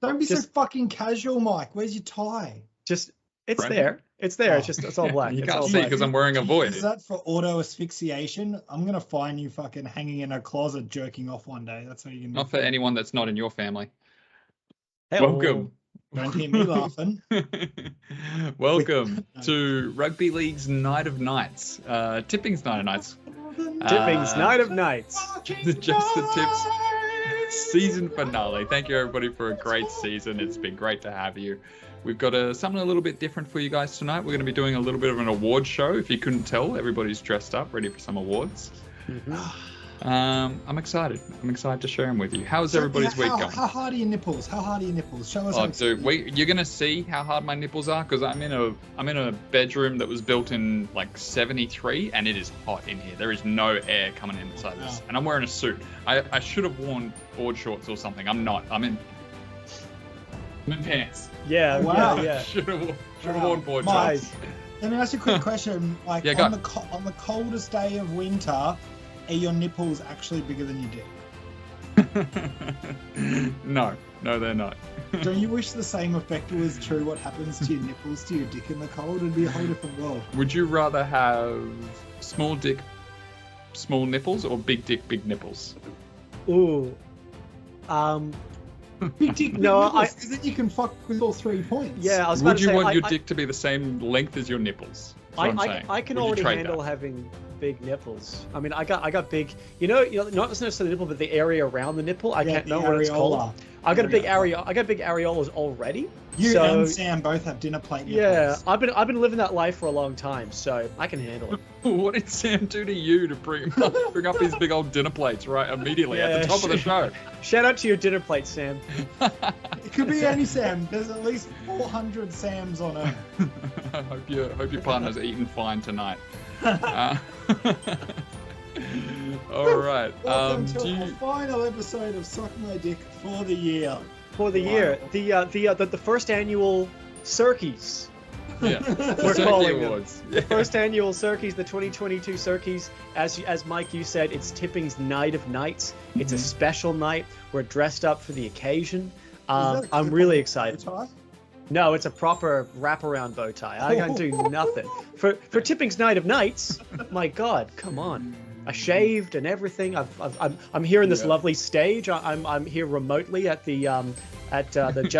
Don't be so fucking casual, Mike. Where's your tie? Just it's Brendan? there. It's there. It's all black. You It's can't all see black. because I'm wearing a void. Is that for auto asphyxiation? I'm gonna find you fucking hanging in a closet jerking off one day. That's how you can. Not for anyone that's not in your family. Hey, Welcome. Don't hear me laughing. Welcome to Rugby League's Night of Nights. Tipping's Night of Nights. Tipping's Night of Nights. Just the Tips season finale. Thank you everybody for a great season. It's been great to have you. We've got something a little bit different for you guys tonight. We're going to be doing a little bit of an award show. If you couldn't tell, everybody's dressed up, ready for some awards. I'm excited. I'm excited to share them with you. How's everybody's week going? How hard are your nipples? Show us. Oh, dude, you're gonna see how hard my nipples are because I'm in a bedroom that was built in like '73, and it is hot in here. There is no air coming inside this, and I'm wearing a suit. I should have worn board shorts or something. I'm not. I'm in pants. Yeah. Wow. Yeah. Should have worn board Mike, shorts. Let me ask you a quick question. Like Yeah, on the coldest day of winter, are your nipples actually bigger than your dick? No, they're not. Do you wish the same effect was true? What happens to your nipples to your dick in the cold? It'd be a whole different world. Would you rather have small dick, small nipples, or big dick, big nipples? Ooh. Big dick, big No, nipples, 'cause then you can fuck with all 3 points. Yeah, I was about Would to you say, want your dick to be the same length as your nipples? That's what I'm saying. I can Would you already trade handle that? having big nipples. I mean, I got big. Not necessarily the nipple, but the area around the nipple. I can't know what it's called. I got a big areolas already. You so, and Sam both have dinner plate nipples. Yeah, I've been living that life for a long time, so I can handle it. What did Sam do to you to bring up his big old dinner plates right immediately at the top of the show? Shout out to your dinner plate, Sam. It could be any Sam. There's at least 400 Sams on Earth. I hope your partner's eaten fine tonight. All right. Welcome to our final episode of Suck My Dick for the year. For the year, the first annual Circies. Yeah, We're Circy calling Awards. them. The first annual Circies, the 2022 Circies. As Mike, you said, it's Tipping's Night of Nights. It's a special night. We're dressed up for the occasion. I'm really excited. No, it's a proper wraparound bow tie. I can do nothing. For Tipping's Night of Nights, my God, come on. I shaved and everything. I'm here in this lovely stage. I'm here remotely at the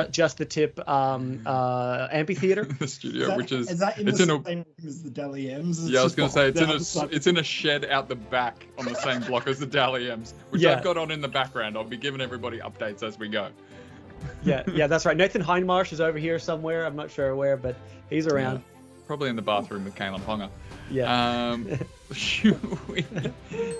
Just the Tip amphitheater. The studio, which is that in the same room as the Dally M's? Yeah, I was going to say it's in a shed out the back on the same block as the Dally M's, which I've got on in the background. I'll be giving everybody updates as we go. Yeah, that's right. Nathan Hindmarsh is over here somewhere. I'm not sure where, but he's around. Yeah, probably in the bathroom with Kalen Ponga. Yeah. Should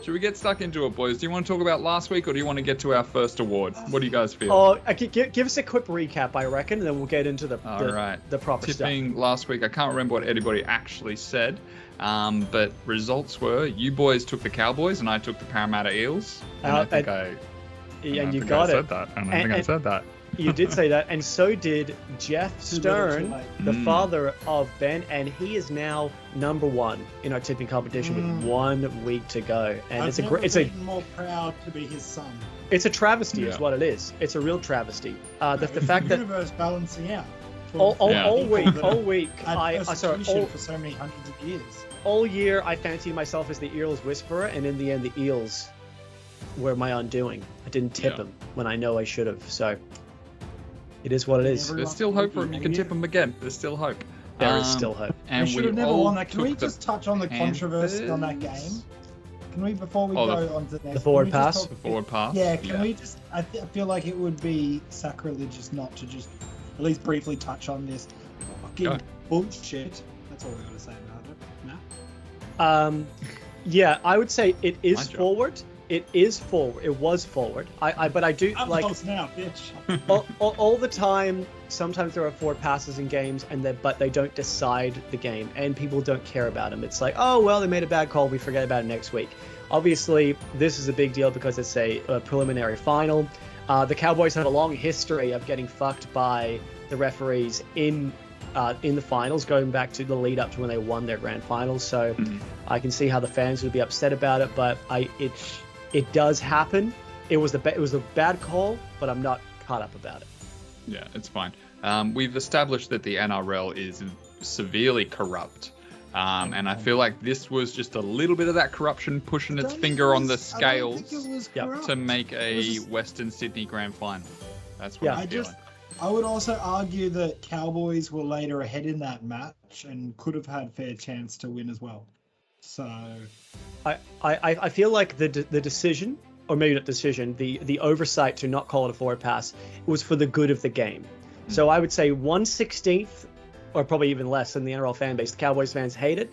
we get stuck into it, boys? Do you want to talk about last week, or do you want to get to our first award? What do you guys feel? Oh, give us a quick recap, I reckon, and then we'll get into the proper Tipping stuff. Last week, I can't remember what anybody actually said, but results were you boys took the Cowboys and I took the Parramatta Eels. And I think I said that. You did say that, and so did Jeff Stern, the father of Ben, and he is now number 1 in our tipping competition with 1 week to go. And I've never been more proud to be his son. It's a travesty, is what it is. It's a real travesty. The fact that universe balancing out. All week, I saw it for so many hundreds of years. All year, I fancied myself as the Eels whisperer, and in the end, the Eels were my undoing. I didn't tip them when I know I should have. So. It is what it is. There's still hope for him. You can tip him again. There's still hope. There is still hope. And we should have never won that. Can we just touch on the controversy on that game? Can we, before we go on to the next... The forward pass? The forward pass? Yeah, can we just... I feel like it would be sacrilegious not to just at least briefly touch on this fucking bullshit. That's all we're going to say about it. No? Yeah, I would say it is forward. It is forward. It was forward. But I do I'm like close now, bitch. all the time. Sometimes there are forward passes in games, but they don't decide the game, and people don't care about them. It's like, oh well, they made a bad call. We forget about it next week. Obviously, this is a big deal because it's a preliminary final. The Cowboys have a long history of getting fucked by the referees in the finals, going back to the lead up to when they won their grand finals. So I can see how the fans would be upset about it, but It does happen. It was a bad call, but I'm not caught up about it. Yeah, it's fine. We've established that the NRL is severely corrupt. And I feel like this was just a little bit of that corruption pushing its finger on the scales to make a Western Sydney grand final. That's what I'm feeling. I would also argue that Cowboys were later ahead in that match and could have had fair chance to win as well. So I feel like the decision, or maybe not decision, the oversight to not call it a forward pass was for the good of the game. So I would say 1/16th, or probably even less than the NRL fan base. The Cowboys fans hate it.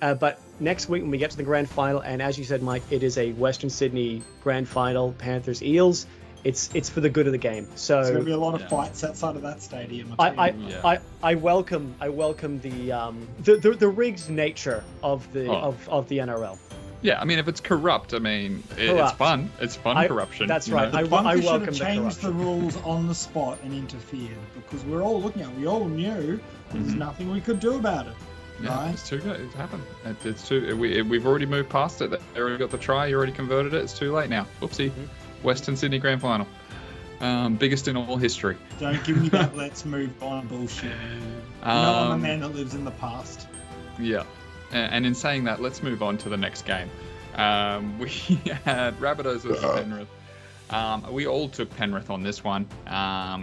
But next week when we get to the grand final, and as you said, Mike, it is a Western Sydney grand final, Panthers Eels. It's for the good of the game. So there's going to be a lot of fights outside of that stadium. I welcome the rigged nature of the NRL. Yeah, I mean, if it's corrupt, I mean, it's fun. It's fun corruption. That's right. I welcome should have the changed corruption. the rules on the spot and interfered, because we're all looking at it. We all knew there's nothing we could do about it. Yeah, right? it's too good. It's happened. It's too. We've already moved past it. They already got the try. You already converted it. It's too late now. Whoopsie. Western Sydney grand final. Biggest in all history. Don't give me that let's move on bullshit. I'm a man that lives in the past. Yeah. And in saying that, let's move on to the next game. We had Rabbitohs versus Penrith. We all took Penrith on this one.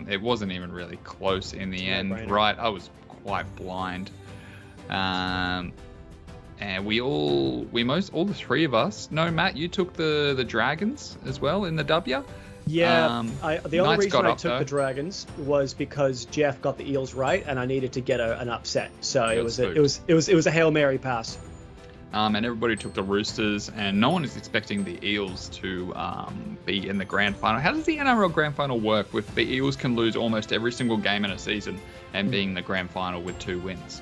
It wasn't even really close in the end, right? I was quite blind. And all the three of us. No, Matt, you took the Dragons as well in the W. Yeah, the only reason I took the Dragons was because Jeff got the Eels right, and I needed to get an upset. So it was a Hail Mary pass. And everybody took the Roosters, and no one is expecting the Eels to be in the grand final. How does the NRL grand final work with the Eels can lose almost every single game in a season and being the grand final with 2 wins?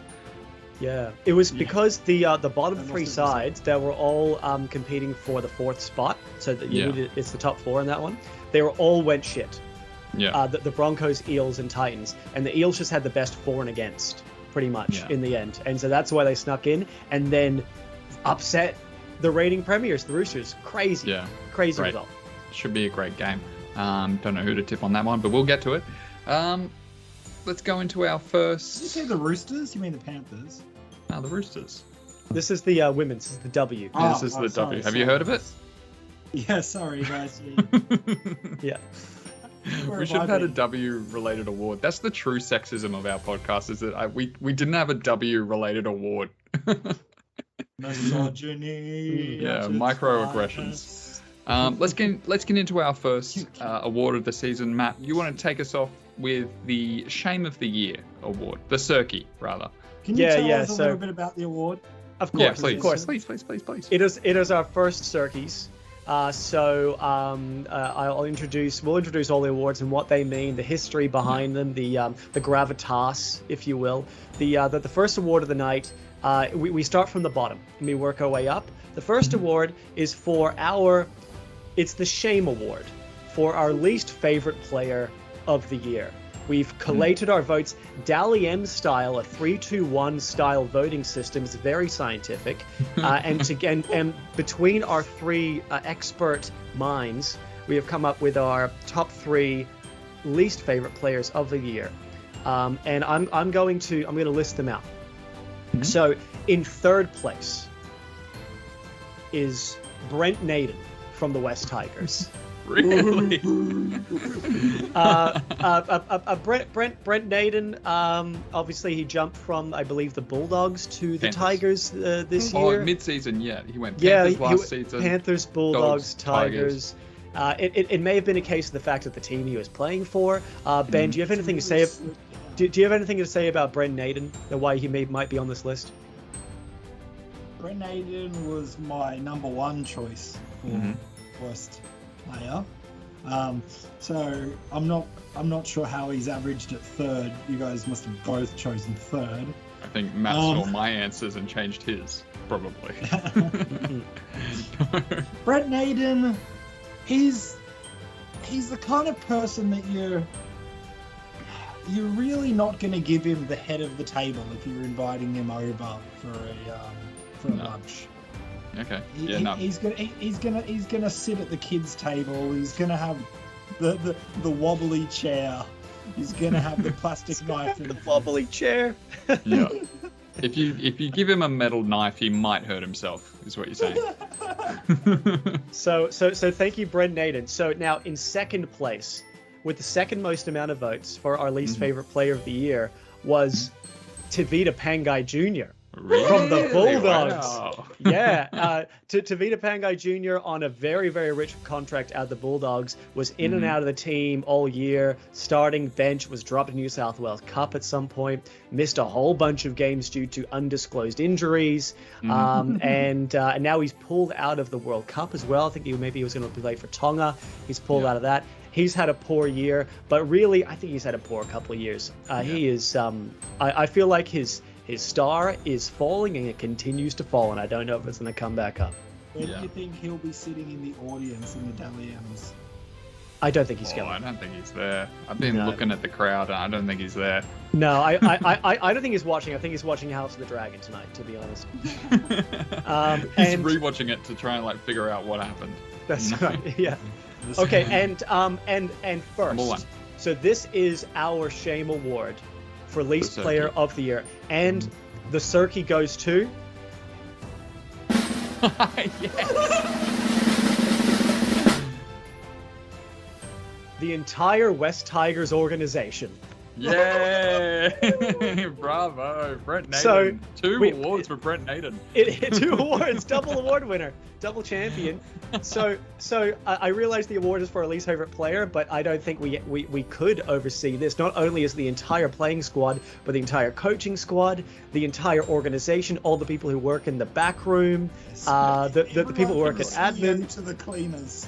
Yeah, it was because the bottom 3 sides, they were all competing for the 4th spot, so that it's the top 4 in that one. They were all went shit. Yeah. The Broncos, Eels, and Titans, and the Eels just had the best for and against, pretty much in the end, and so that's why they snuck in, and then upset the reigning premiers, the Roosters. Crazy result. Should be a great game. Don't know who to tip on that one, but we'll get to it. Let's go into our first. Did you say the Roosters? You mean the Panthers? No, the Roosters. This is the women's. This is the W. This is the W. Have you heard of it? Yeah, sorry guys. Yeah. We should have had a W-related award. That's the true sexism of our podcast, is that we didn't have a W-related award. Misogyny. Yeah, microaggressions. Let's get into our first award of the season. Matt, you want to take us off with the Shame of the Year award, the Circy, rather. Can you tell us a little bit about the award? Of course, please. Of course. Please. It is our first Circys. We'll introduce all the awards and what they mean, the history behind them, the gravitas, if you will. The first award of the night, we start from the bottom and we work our way up. The first award is it's the Shame Award for our least favorite player of the year. We've collated our votes Dally M style, a 3-2-1 style voting system. It's very scientific. And between our 3 expert minds, we have come up with our top 3 least favorite players of the year. And I'm going to list them out. Mm-hmm. So in 3rd place is Brent Naden from the West Tigers. Really? Brent Naden, obviously he jumped from, I believe, the Bulldogs to the Tigers this year. Oh, mid-season, yeah. He went Panthers last season. Panthers, Bulldogs, Tigers. It may have been a case of the fact that the team he was playing for. Ben, do you have anything to say? Do you have anything to say about Brent Naden and why he might be on this list? Brent Naden was my number 1 choice for worst player. So I'm not sure how he's averaged at 3rd. You guys must have both chosen 3rd. I think Matt saw my answers and changed his, probably. Brent Naden, he's the kind of person that you're really not going to give him the head of the table if you're inviting him over for a lunch. Okay. He's gonna sit at the kids' table. He's gonna have the wobbly chair He's gonna have the plastic knife in The wobbly chair. Yeah. If you give him a metal knife, he might hurt himself, is what you're saying. So thank you, Brent Naden. So now in second place, with the second most amount of votes for our least favorite player of the year, was Tevita Pangai Jr. Really? from the Bulldogs. Wow. Yeah, Tevita Pangai Jr. on a very, very rich contract at the Bulldogs, was in and out of the team all year, starting bench, was dropped in New South Wales Cup at some point, missed a whole bunch of games due to undisclosed injuries, and now he's pulled out of the World Cup as well. I think maybe he was going to play for Tonga. He's pulled out of that. He's had a poor year, but really, I think he's had a poor couple of years. He is, I feel like his star is falling and it continues to fall, and I don't know if it's going to come back up. Where do you think he'll be sitting in the audience in the Dally M's? I don't think he's going. I don't think he's there. I've been looking at the crowd, and I don't think he's there. No, I don't think he's watching. I think he's watching House of the Dragon tonight, to be honest. He's rewatching it to try and figure out what happened. That's right. Yeah. Okay, and first, so this is our Shame Award for least player of the year, and the Circy goes to. Yes. The entire West Tigers organization. Yay! Bravo, Brent Naden. So, two awards for Brent Naden. 2 awards, double award winner, double champion. So I realize the award is for our least favorite player, but I don't think we could oversee this. Not only is the entire playing squad, but the entire coaching squad, the entire organization, all the people who work in the back room, the people who work at admin, to the cleaners.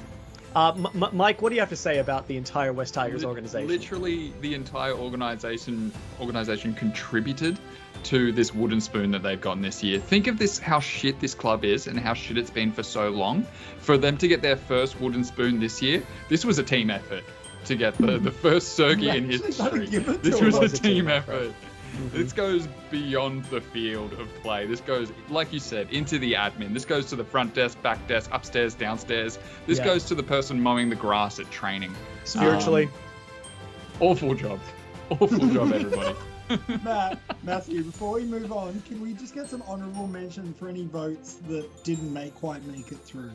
Mike, what do you have to say about the entire West Tigers organization? Literally, the entire organization contributed to this wooden spoon that they've gotten this year. Think of this, how shit this club is and how shit it's been for so long. For them to get their first wooden spoon this year, this was a team effort to get the first Circy in history. This was a team effort. This goes beyond the field of play. This goes, like you said, into the admin. This goes to the front desk, back desk, upstairs, downstairs. This goes to the person mowing the grass at training. Spiritually. Awful job. Awful job, everybody. Matthew, before we move on, can we just get some honourable mention for any votes that didn't quite make it through?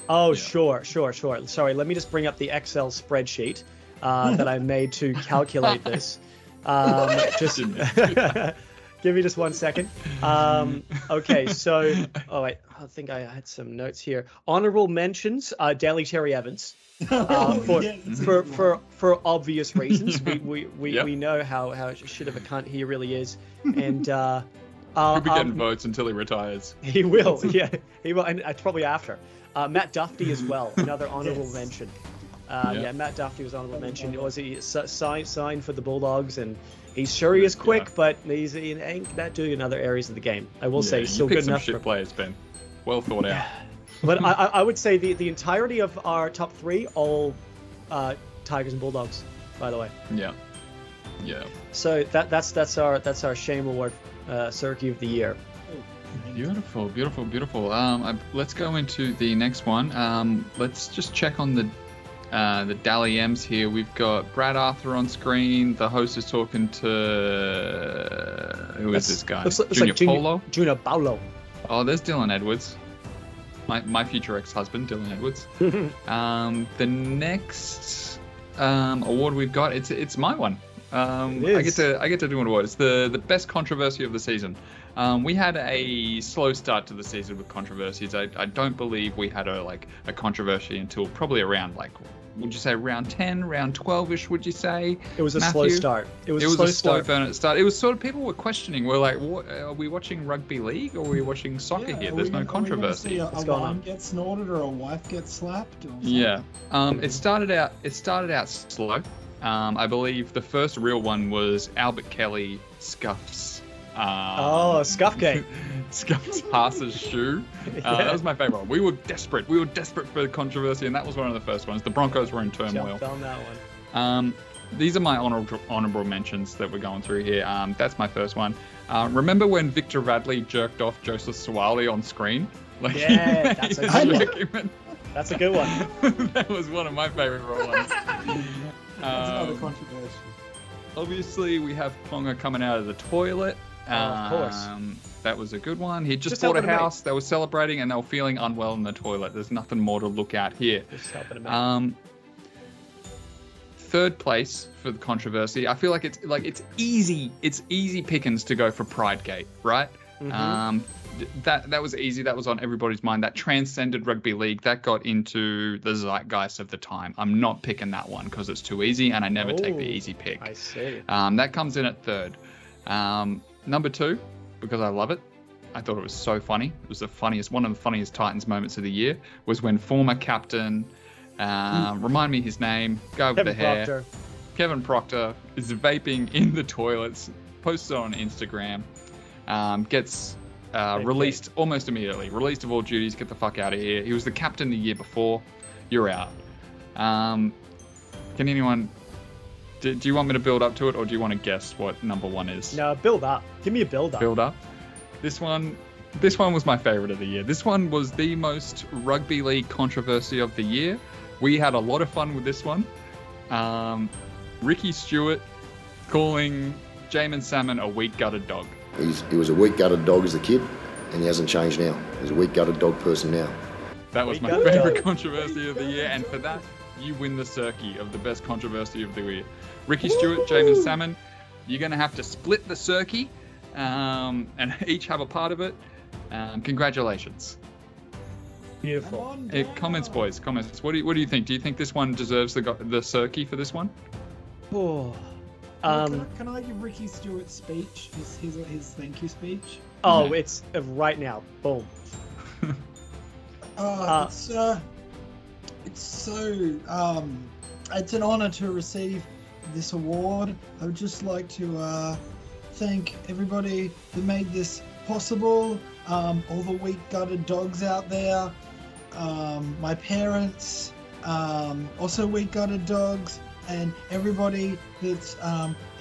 Oh, sure. Sorry, let me just bring up the Excel spreadsheet that I made to calculate this. Just give me just 1 second. Okay, so I think I had some notes here. Honorable mentions: Daly Terry Evans, for obvious reasons. We know how shit of a cunt he really is, and he'll be getting votes until he retires. He will, he will, and probably after. Matt Duffy as well, another honorable mention. Matt Duffy was honorable mention. He signed for the Bulldogs, and he's sure he is quick, but he ain't that doing in other areas of the game. I will say he's still good enough. Shit players, Ben. Well thought out. But I would say the entirety of our top three, all Tigers and Bulldogs, by the way. Yeah. So that's our Shame Award, Circy of the Year. Beautiful. Let's go into the next one. Let's just check on the Dally M's here. We've got Brad Arthur on screen. The host is talking to who is this guy? Junior Paulo. Oh, there's Dylan Edwards. My future ex-husband, Dylan Edwards. The next award we've got, it's my one. I get to do an award. It's the best controversy of the season. We had a slow start to the season with controversies. I don't believe we had a controversy until probably around would you say round 10, round 12ish? Would you say? It was a Matthew? Slow start. It was a slow burn at the start. It was sort of, people were questioning. We're like, what, are we watching rugby league or are we watching soccer here? There's no controversy. A line gets snorted or a wife gets slapped? Or something? Yeah. It started out slow. I believe the first real one was Albert Kelly scuffs. Scuffgate. Scuffs Haas's shoe. That was my favorite one. We were desperate for the controversy, and that was one of the first ones. The Broncos were in turmoil. Jumped on that one. These are my honourable mentions that we're going through here. That's my first one. Remember when Victor Radley jerked off Joseph Suwali on screen? That's a good one. That's a good one. That was one of my favourite ones. That's another controversy. Obviously, we have Ponga coming out of the toilet. Of course. That was a good one. He just bought helping a a mate. house. They were celebrating and they were feeling unwell in the toilet. There's nothing more to look at here. Just helping him out. Third place for the controversy. I feel like it's easy pickings to go for Pridegate, right? Mm-hmm. That was easy. That was on everybody's mind. That transcended rugby league. That got into the zeitgeist of the time. I'm not picking that one because it's too easy, and I never take the easy pick. I see. That comes in at third. Number 2, because I love it. I thought it was so funny. It was one of the funniest Titans moments of the year. Was when former captain, remind me his name, go over the hair. Kevin Proctor is vaping in the toilets. Posted on Instagram. Gets released almost immediately. Released of all duties. Get the fuck out of here. He was the captain the year before. You're out. Can anyone? Do you want me to build up to it, or do you want to guess what number 1 is? No, build up. Give me a build up. Build up. This one was my favorite of the year. This one was the most rugby league controversy of the year. We had a lot of fun with this one. Ricky Stewart calling Jamin Salmon a weak-gutted dog. He was a weak-gutted dog as a kid, and he hasn't changed now. He's a weak-gutted dog person now. That was my favorite controversy of the year, and for that, you win the Circy of the best controversy of the year. Ricky Stewart, Jamin Salmon, you're going to have to split the Circy and each have a part of it. Congratulations. Beautiful. Comments, boys. Comments. What do you think? Do you think this one deserves the Circy for this one? Oh. Can I give Ricky Stewart's speech, his thank you speech? Oh, it's right now. Boom. It's an honor to receive this award. I would just like to thank everybody that made this possible. All the weak-gutted dogs out there. My parents, also weak-gutted dogs, and everybody that's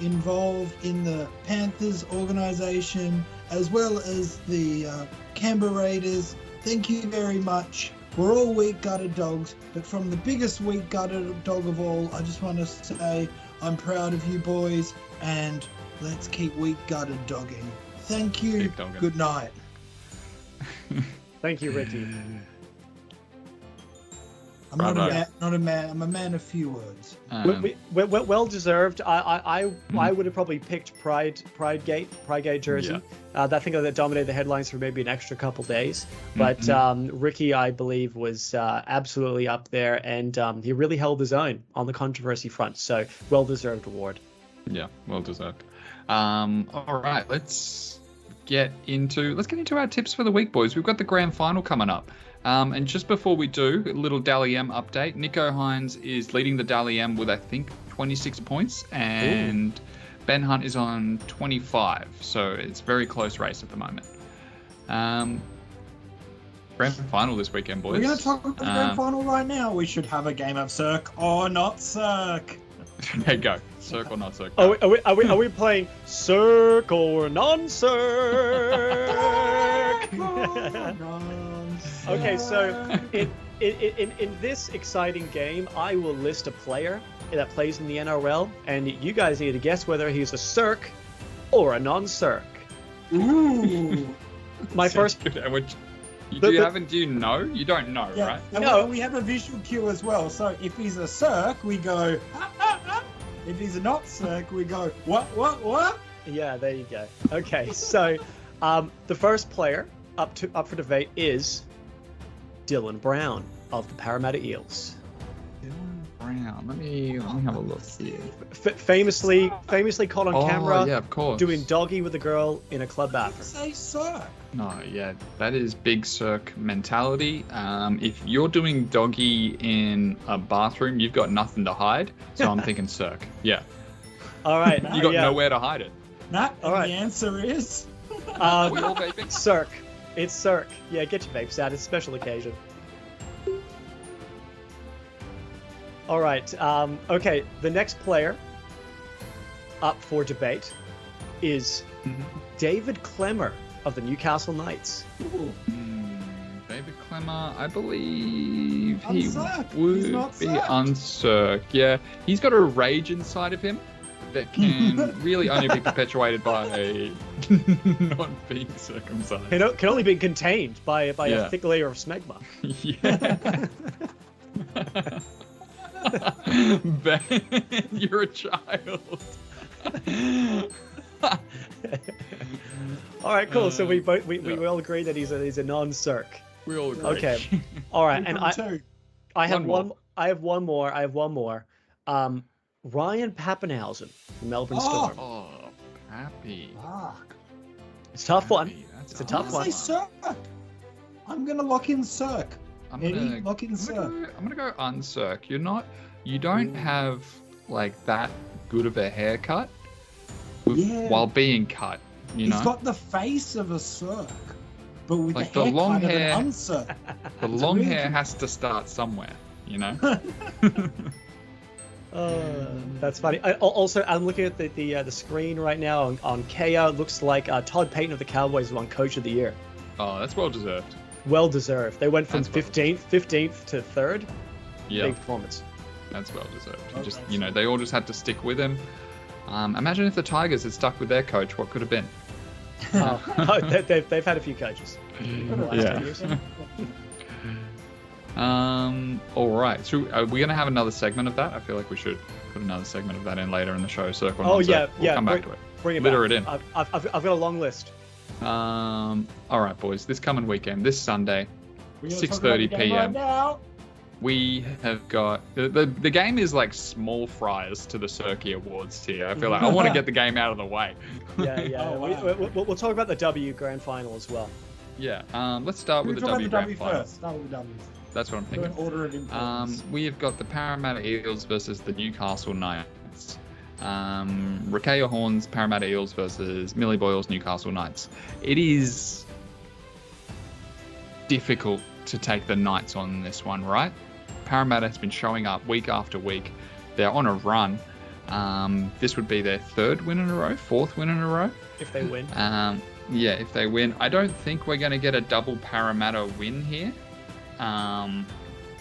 involved in the Panthers organisation, as well as the Canberra Raiders. Thank you very much. We're all weak-gutted dogs, but from the biggest weak-gutted dog of all, I just want to say I'm proud of you boys, and let's keep weak-gutted dogging. Thank you. Good night. Thank you, Ricky. I'm not a man. I'm a man of few words. Well deserved. I would have probably picked Pridegate jersey. Yeah. I think that dominated the headlines for maybe an extra couple days. But Ricky, I believe, was absolutely up there, and he really held his own on the controversy front. So well deserved award. Yeah, well deserved. All right, let's get into our tips for the week, boys. We've got the grand final coming up. And just before we do, a little Dally M update. Nico Hines is leading the Dally M with, I think, 26 points. And Ben Hunt is on 25. So it's a very close race at the moment. Grand final this weekend, boys. We're going to talk about the grand final right now. We should have a game of Circ or not Circ. There you go. Circ or not Circ. Are we playing Circ or non-Circ? Okay, so in this exciting game, I will list a player that plays in the NRL, and you guys need to guess whether he's a Circ or a non-Circ. Ooh. My first. Do you know? You don't know, yeah, right? No, we have a visual cue as well. So if he's a Circ, we go. If he's a not Circ, we go. What? Yeah, there you go. Okay, so the first player up for debate is Dylan Brown of the Parramatta Eels. Dylan Brown. Let me have a look here. Famously caught on camera. Yeah, of course. Doing doggy with a girl in a club bathroom. Say Circ. No, yeah, that is big Circ mentality. If you're doing doggy in a bathroom, you've got nothing to hide. So I'm thinking Circ. Yeah. All right. You got nowhere to hide it. All right. The answer is we all vaping. Circ. It's Circ. Yeah, get your vapes out. It's a special occasion. All right. Okay. The next player up for debate is David Klemmer of the Newcastle Knights. David Klemmer, I believe he Uncirc. would be uncirc. Yeah, he's got a rage inside of him. that can really only be perpetuated by not being circumcised. Can only be contained by Yeah. a thick layer of smegma. Yeah. Ben, you're a child. All right, cool. So we all agree that he's a non-circ. We all agree. Okay. All right, and Two. I have One one. I have one more. Ryan Pappenhausen from Melbourne Oh. Storm. Oh, Pappy. Fuck. It's a tough one. Pappy, that's It's a hard. tough I'm one. gonna say Circ. I'm gonna lock in Circ. Eddie, lock in Circ. I'm gonna go uncirc. You don't have like that good of a haircut Yeah. while being cut. You He's know, got the face of a Circ, but with Like the the haircut long of hair. an uncirc. the It's long really hair cool. has to start somewhere. You know. That's funny. Also, I'm looking at the screen right now on KO. It looks like Todd Payton of the Cowboys won Coach of the Year. Oh, that's well deserved. Well deserved. They went from That's well 15th to 3rd. Yeah, Big performance. that's well deserved. Okay. They all just had to stick with him. Imagine if the Tigers had stuck with their coach. What could have been? They've had a few coaches. in the last 10 years. All right. So are we gonna have another segment of that? I feel like we should put another segment of that in later in the show. Circ Or Oh Non-Circ. yeah. We'll come back to it. Bring it Litter back. it in. I've got a long list. All right, boys. This coming weekend, this Sunday, We're gonna 6:30 talk about the game p.m. right now. we have got the game is like small fries to the Circy Awards here. I feel like I want to get the game out of the way. Yeah. Oh, wow. We'll talk about the W Grand Final as well. Yeah. Let's start with We're the talking W about the Grand W Final. first. Start with the W's. That's what I'm We're thinking. in order of importance. We have got the Parramatta Eels versus the Newcastle Knights. Rakea Horns, Parramatta Eels versus Millie Boyle's Newcastle Knights. It is difficult to take the Knights on this one, right? Parramatta has been showing up week after week. They're on a run. This would be their 3rd win in a row, 4th win in a row. If they win. Yeah, if they win. I don't think we're going to get a double Parramatta win here.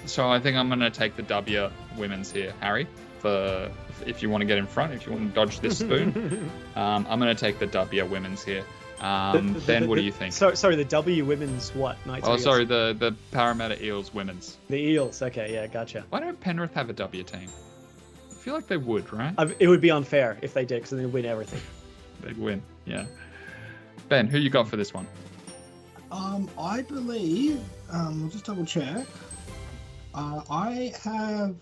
So I think I'm going to take the W women's here, Harry. If you want to get in front, if you want to dodge this spoon, I'm going to take the W women's here. Ben, what do you think? Sorry, the W women's what? Knights or Oh, Eels? sorry, the Parramatta Eels women's. The Eels. Okay, yeah, gotcha. Why don't Penrith have a W team? I feel like they would, right? It would be unfair if they did, because then they'd win everything. They'd win, yeah. Ben, who you got for this one? I believe, we'll just double check. I have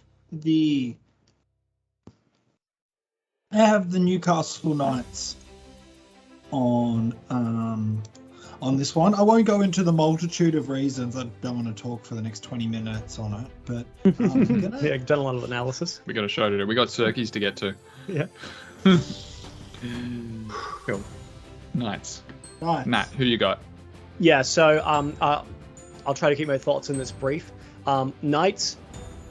the Newcastle Knights on this one. I won't go into the multitude of reasons. I don't want to talk for the next 20 minutes on it, but I'm gonna... Yeah, done a lot of analysis. We got a show to do. We got Circys to get to. Yeah. Cool. Nice. Right. Matt, who you got? Yeah, so I'll try to keep my thoughts in this brief. Knights,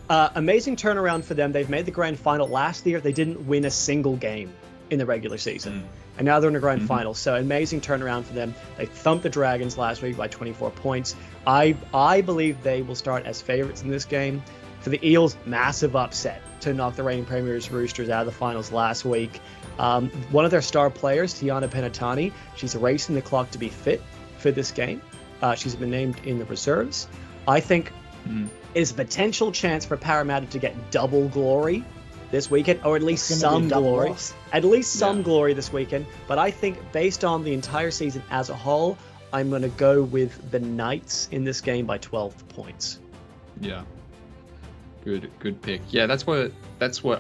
amazing turnaround for them. They've made the grand final last year. They didn't win a single game in the regular season. And now they're in the grand final. So amazing turnaround for them. They thumped the Dragons last week by 24 points. I believe they will start as favorites in this game. For the Eels, massive upset to knock the reigning premiers Roosters out of the finals last week. One of their star players, Tiana Penatani, she's racing the clock to be fit for this game. She's been named in the reserves. I think is a potential chance for Parramatta to get double glory this weekend, or at least It's gonna be some a double glory. loss. At least some glory this weekend. But I think based on the entire season as a whole, I'm going to go with the Knights in this game by 12 points. Yeah. Good pick. Yeah, that's what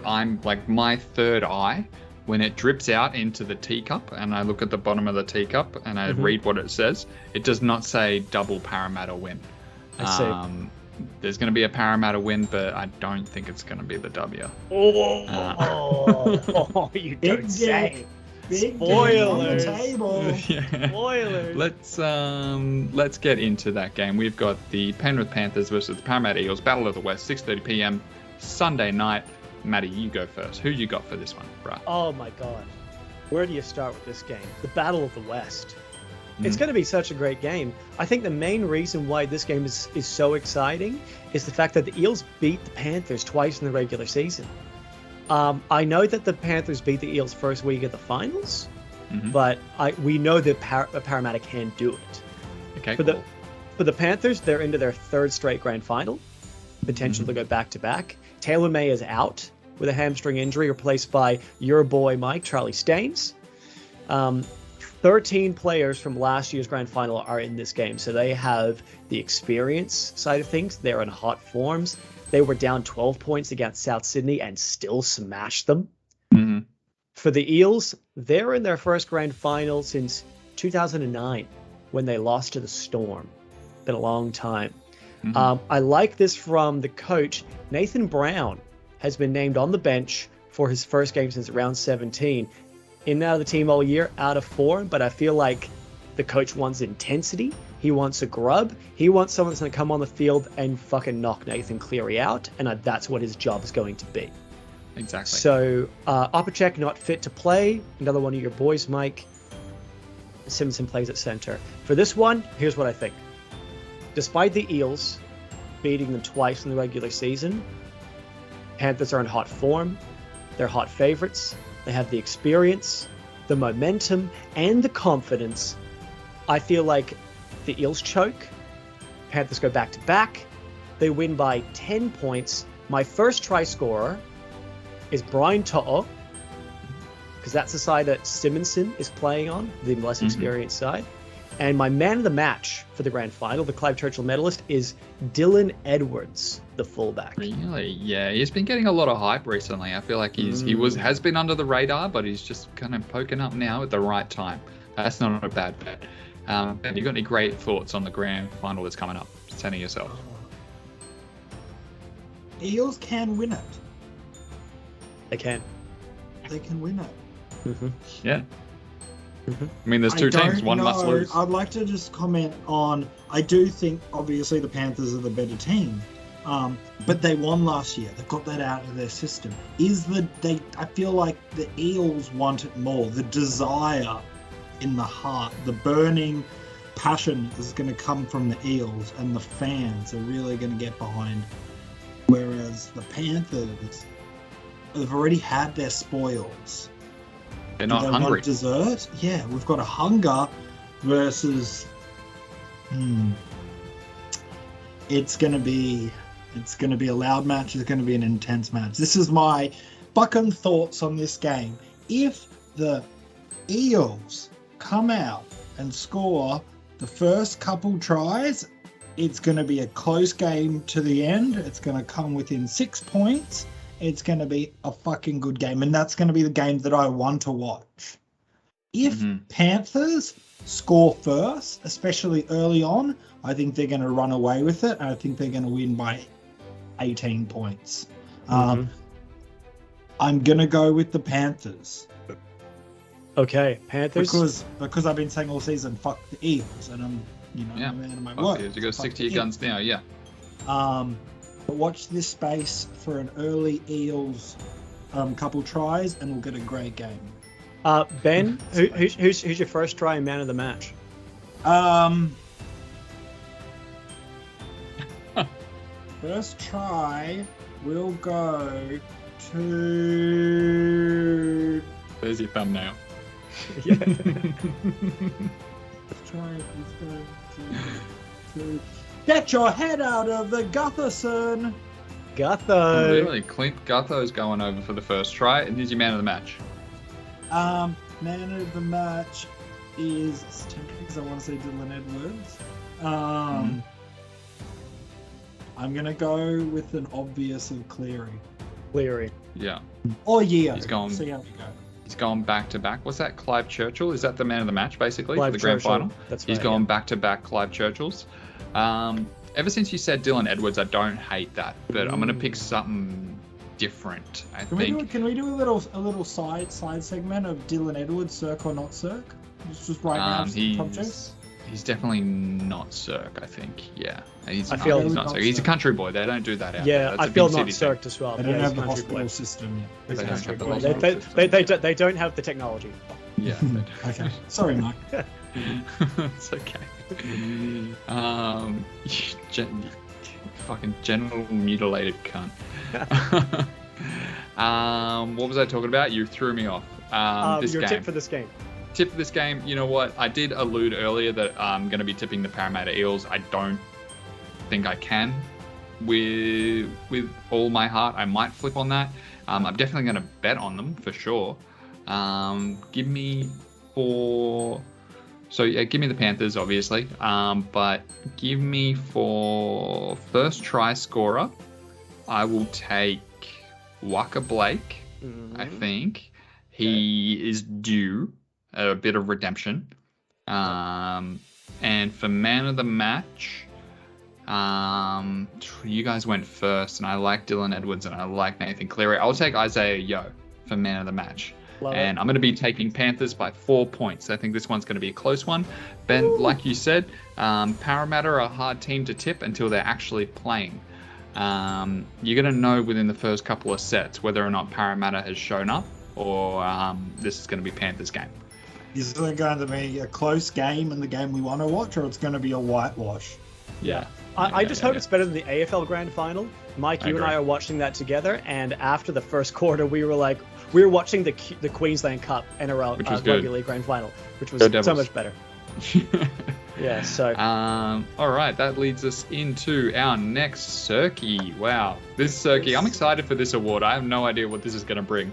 I'm like, my third eye when it drips out into the teacup and I look at the bottom of the teacup and I read what it says. It does not say double Parramatta win. I see. There's going to be a Parramatta win, but I don't think it's going to be the W. Oh, you don't say. Big game on the Spoilers. table. Spoilers. Let's get into that game. We've got the Penrith Panthers versus the Parramatta Eels, Battle of the West, 6:30 p.m. Sunday night. Maddie, you go first. Who you got for this one, right? Oh my god. Where do you start with this game? The Battle of the West. It's going to be such a great game. I think the main reason why this game is so exciting is the fact that the Eels beat the Panthers twice in the regular season. I know that the Panthers beat the Eels first week of the finals, but we know that Parramatta can do it. Okay, For the Panthers, they're into their third straight grand final, potential to go back-to-back. Taylor May is out with a hamstring injury, replaced by your boy Mike, Charlie Staines. 13 players from last year's grand final are in this game, so they have the experience side of things. They're in hot forms. They were down 12 points against South Sydney and still smashed them. For the Eels, they're in their first grand final since 2009, when they lost to the Storm. Been a long time. I like this from the coach. Nathan Brown has been named on the bench for his first game since round 17. In and out of the team all year, out of form, but I feel like the coach wants intensity. He wants a grub. He wants someone that's going to come on the field and fucking knock Nathan Cleary out, and that's what his job is going to be. Exactly. So, Opacek not fit to play. Another one of your boys, Mike. Simpson plays at center. For this one, here's what I think. Despite the Eels beating them twice in the regular season, Panthers are in hot form. They're hot favorites. They have the experience, the momentum, and the confidence. I feel like the Eels choke. Panthers go back-to-back. They win by 10 points. My first try scorer is Brian To'o, because that's the side that Simonson is playing on, the less experienced side. And my man of the match for the grand final, the Clive Churchill medalist, is Dylan Edwards, the fullback. Really? Yeah, he's been getting a lot of hype recently. I feel like he has been under the radar, but he's just kind of poking up now at the right time. That's not a bad bet. Ben, you got any great thoughts on the grand final that's coming up? Tell yourself. Eels can win it. They can. They can win it. Yeah. I mean, there's two teams. One must lose. I'd like to just comment on, I do think, obviously, the Panthers are the better team. But they won last year. They've got that out of their system. I feel like the Eels want it more. The desire in the heart, the burning passion is going to come from the Eels, and the fans are really going to get behind. Whereas the Panthers have already had their spoils. They're not hungry. Want dessert? Yeah, we've got a hunger versus. It's gonna be a loud match. It's gonna be an intense match. This is my fucking thoughts on this game. If the Eels come out and score the first couple tries, it's gonna be a close game to the end. It's gonna come within 6 points. It's going to be a fucking good game, and that's going to be the game that I want to watch. If Panthers score first, especially early on, I think they're going to run away with it, and I think they're going to win by 18 points. I'm going to go with the Panthers. Okay, Panthers. Because I've been saying all season, fuck the Eels, and I'm a man of my word. You go stick to your guns now, yeah. But watch this space for an early Eels couple tries, and we'll get a great game. Ben, who's your first try and man of the match? First try will go to. There's your thumbnail. Yeah. Let's go to. Get your head out of the Gutherson! Gutho! Oh, really? Clint Gutho's going over for the first try, and he's your man of the match. Man of the match is... because I want to say Dylan Edwards. I'm going to go with an obvious of Cleary. Yeah. Or Yeo. He's going... See how we go. He's going back-to-back. What's that, Clive Churchill? Is that the man of the match, basically, Clive for the grand Churchill. final? That's He's right, going yeah. back-to-back Clive Churchills. Ever since you said Dylan Edwards, I don't hate that, but I'm going to pick something different, I think. Can we do a little side segment of Dylan Edwards, Circ or not Circ? Just right now, top choice? He's definitely not Circ, I think. Yeah. He's not Circ. He's a country boy. They don't do that out there. That's I a feel big not city Circ thing. as well. They don't have the hospital system yet. They don't have the hospital system. They don't have the technology. Yeah. Okay. Sorry, Mike. It's okay. Fucking genital mutilated cunt. What was I talking about? You threw me off. Your tip for this game. Tip for this game, you know what? I did allude earlier that I'm going to be tipping the Parramatta Eels. I don't think I can with all my heart. I might flip on that. I'm definitely going to bet on them for sure. Give me the Panthers, obviously. But give me for first try scorer, I will take Waka Blake. I think he is due a bit of redemption. And for man of the match, you guys went first, and I like Dylan Edwards and I like Nathan Cleary. I'll take Isaiah Yeo for man of the match. I'm going to be taking Panthers by 4 points. I think this one's going to be a close one. Ben, like you said, Parramatta are a hard team to tip until they're actually playing. You're going to know within the first couple of sets whether or not Parramatta has shown up or this is going to be Panthers' game. Is it going to be a close game and the game we want to watch, or it's going to be a whitewash? Yeah. I just hope it's better than the AFL Grand Final. Mike, you and I are watching that together, and after the first quarter, we were watching the Queensland Cup NRL Rugby League Grand Final, which was so much better. Yeah, so. All right, that leads us into our next Circy. Wow, this Circy, I'm excited for this award. I have no idea what this is going to bring.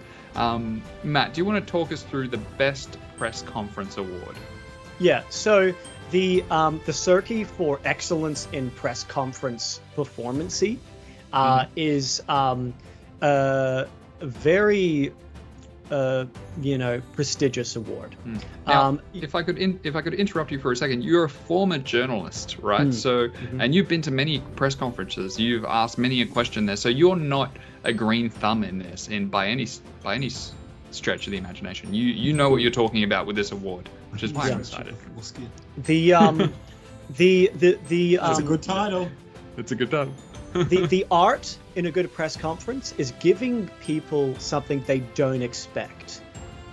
Matt, do you want to talk us through the Best Press Conference Award? Yeah, so the Circy for excellence in press conference performance is a very prestigious award. Now, if I could interrupt you for a second, you're a former journalist, right? So, and you've been to many press conferences. You've asked many a question there. So you're not a green thumb in this, by any stretch of the imagination. You know what you're talking about with this award, which is why I'm excited. That's a good title. It's a good title. the art in a good press conference is giving people something they don't expect.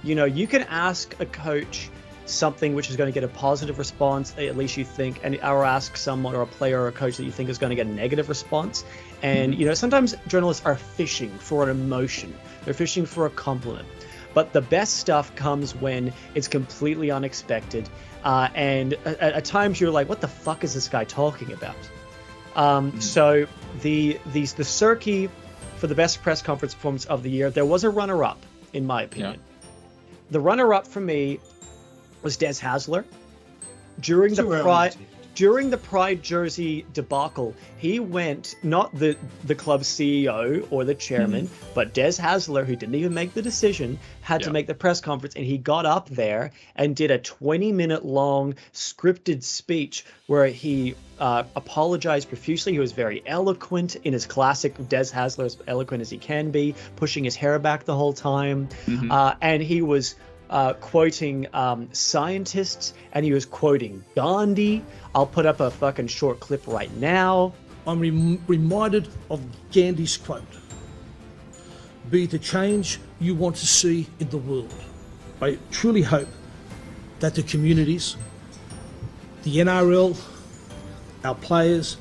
You can ask a coach something which is going to get a positive response, at least you think, or ask someone or a player or a coach that you think is going to get a negative response. And sometimes journalists are fishing for an emotion. They're fishing for a compliment. But the best stuff comes when it's completely unexpected. And at times you're like, what the fuck is this guy talking about? So the Circy for the best press conference performance of the year, there was a runner-up, in my opinion. Yeah. The runner-up for me was Des Hasler. During the Pride jersey debacle, he went, not the club's CEO or the chairman, but Des Hasler, who didn't even make the decision, had to make the press conference, and he got up there and did a 20-minute long scripted speech where he apologized profusely. He was very eloquent in his classic Des Hasler, as eloquent as he can be, pushing his hair back the whole time. And he was quoting scientists, and he was quoting Gandhi. I'll put up a fucking short clip right now. I'm reminded of Gandhi's quote: "Be the change you want to see in the world." I truly hope that the communities, the NRL, our players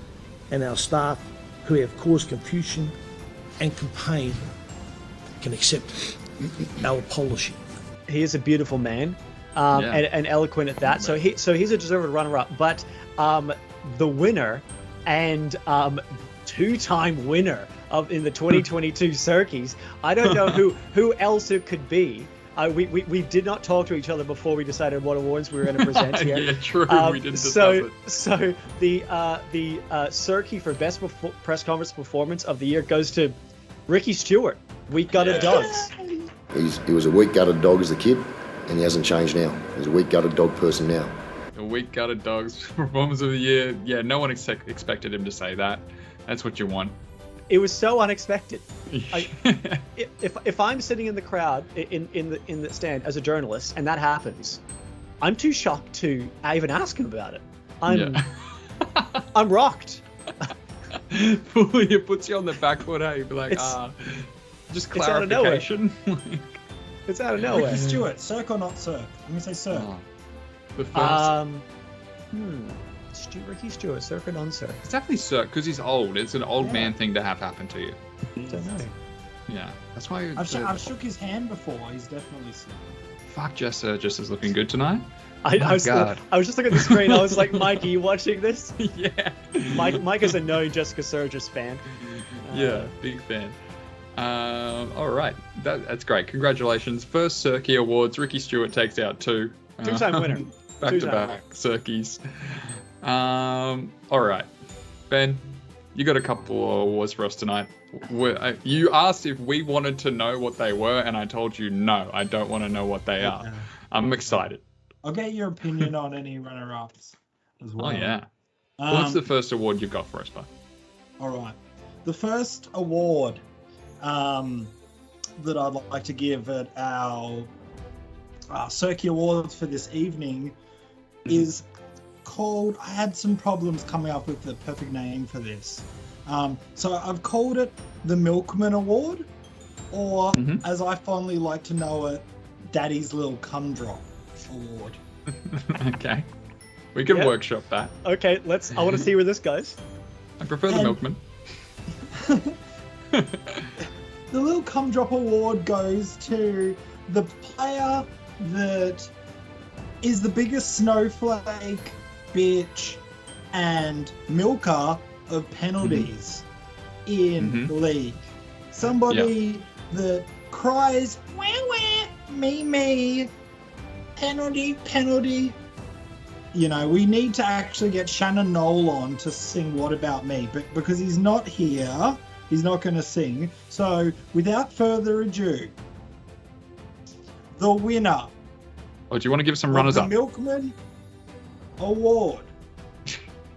and our staff who have caused confusion and pain can accept our apology. He is a beautiful man, and eloquent at that. So he's a deserved runner-up. But the winner and two-time winner in the 2022 Circys, I don't know who else it could be. We did not talk to each other before we decided what awards we were going to present here. Yeah, true. We didn't discuss it. So the Circy for best press conference performance of the year goes to Ricky Stewart. Weak gutted dogs. He was a weak-gutted dog as a kid, and he hasn't changed now. He's a weak-gutted dog person now. A weak-gutted dogs performance of the year. Yeah, no one expected him to say that. That's what you want. It was so unexpected. If I'm sitting in the crowd in the stand as a journalist and that happens, I'm too shocked to even ask him about it. I'm rocked. It puts you on the back foot. Hey, be like, just clarification. It's out of nowhere. Ricky Stewart, Circ or not Circ? Let me say Circ. The first. Ricky Stewart, Circ or non-Circ? It's definitely Circ because he's old. It's an old man thing to have happen to you. I don't know. Yeah, that's why I've shook his hand before. He's definitely sick. fuck Jess Surgis is looking good tonight. I was just looking at the screen. I was like, Mike, are you watching this? Yeah. Mike is a known Jessica Surgis fan. Yeah, big fan. All right, that's great. Congratulations. First Circy Awards. Ricky Stewart takes out 2. Two-time winner. Back-to-back Circys. All right. Ben, you got a couple of awards for us tonight. You asked if we wanted to know what they were, and I told you no, I don't want to know what they are. I'm excited. I'll get your opinion on any runner-ups as well. Oh, yeah. What's the first award you've got for us, bud? All right. The first award that I'd like to give at our Circy Awards for this evening is called... I had some problems coming up with the perfect name for this. So I've called it the Milkman Award, or as I fondly like to know it, Daddy's Little Cum Drop Award. Okay. We can workshop that. Okay, I want to see where this goes. I prefer the Milkman. The Little Cum Drop Award goes to the player that is the biggest snowflake, bitch, and milker of penalties in the league. Somebody that cries, wah, wah, me, penalty. You know, we need to actually get Shannon Knoll on to sing What About Me, but because he's not here, he's not going to sing. So, without further ado, the winner. Oh, do you want to give some runners up? The Milkman Award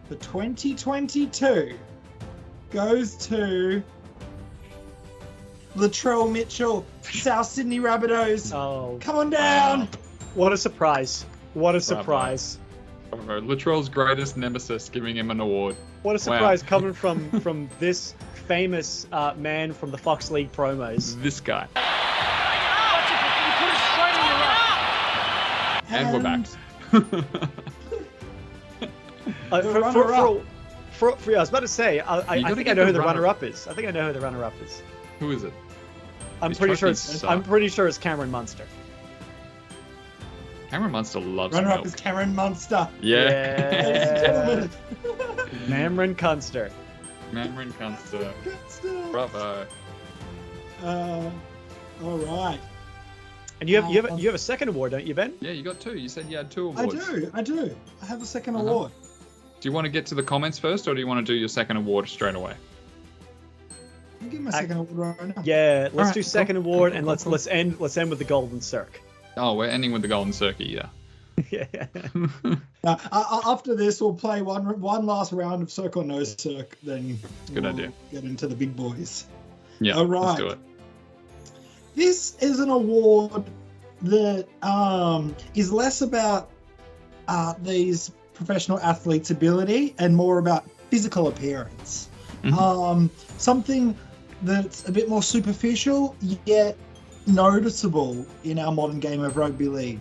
for 2022 goes to Latrell Mitchell, South Sydney Rabbitohs. Oh, come on down! What a surprise! What a surprise! Latrell's greatest nemesis giving him an award. What a surprise coming from this famous man from the Fox League promos. This guy. And we're back. I was about to say, I think I know who the runner-up is. I think I know who the runner-up is. Who is it? I'm pretty sure it's Cameron Munster. Cameron Munster loves runner-up milk. is Cameron Munster. Yeah. Cameron Cunster. Cameron Cunster. Bravo. All right. And you have a second award, don't you, Ben? Yeah, you got 2. You said you had 2 awards. I do. I have a second award. Do you want to get to the comments first, or do you want to do your second award straight away? I'll give my second award right now. Yeah, let's do second award, and let's end with the Golden Circ. Oh, we're ending with the Golden Circy, yeah. Yeah. After this, we'll play one last round of Circ or No-Circ, then Good idea. Get into the big boys. Yeah, all right. Let's do it. This is an award that is less about these professional athletes' ability and more about physical appearance. Something that's a bit more superficial, yet noticeable in our modern game of rugby league.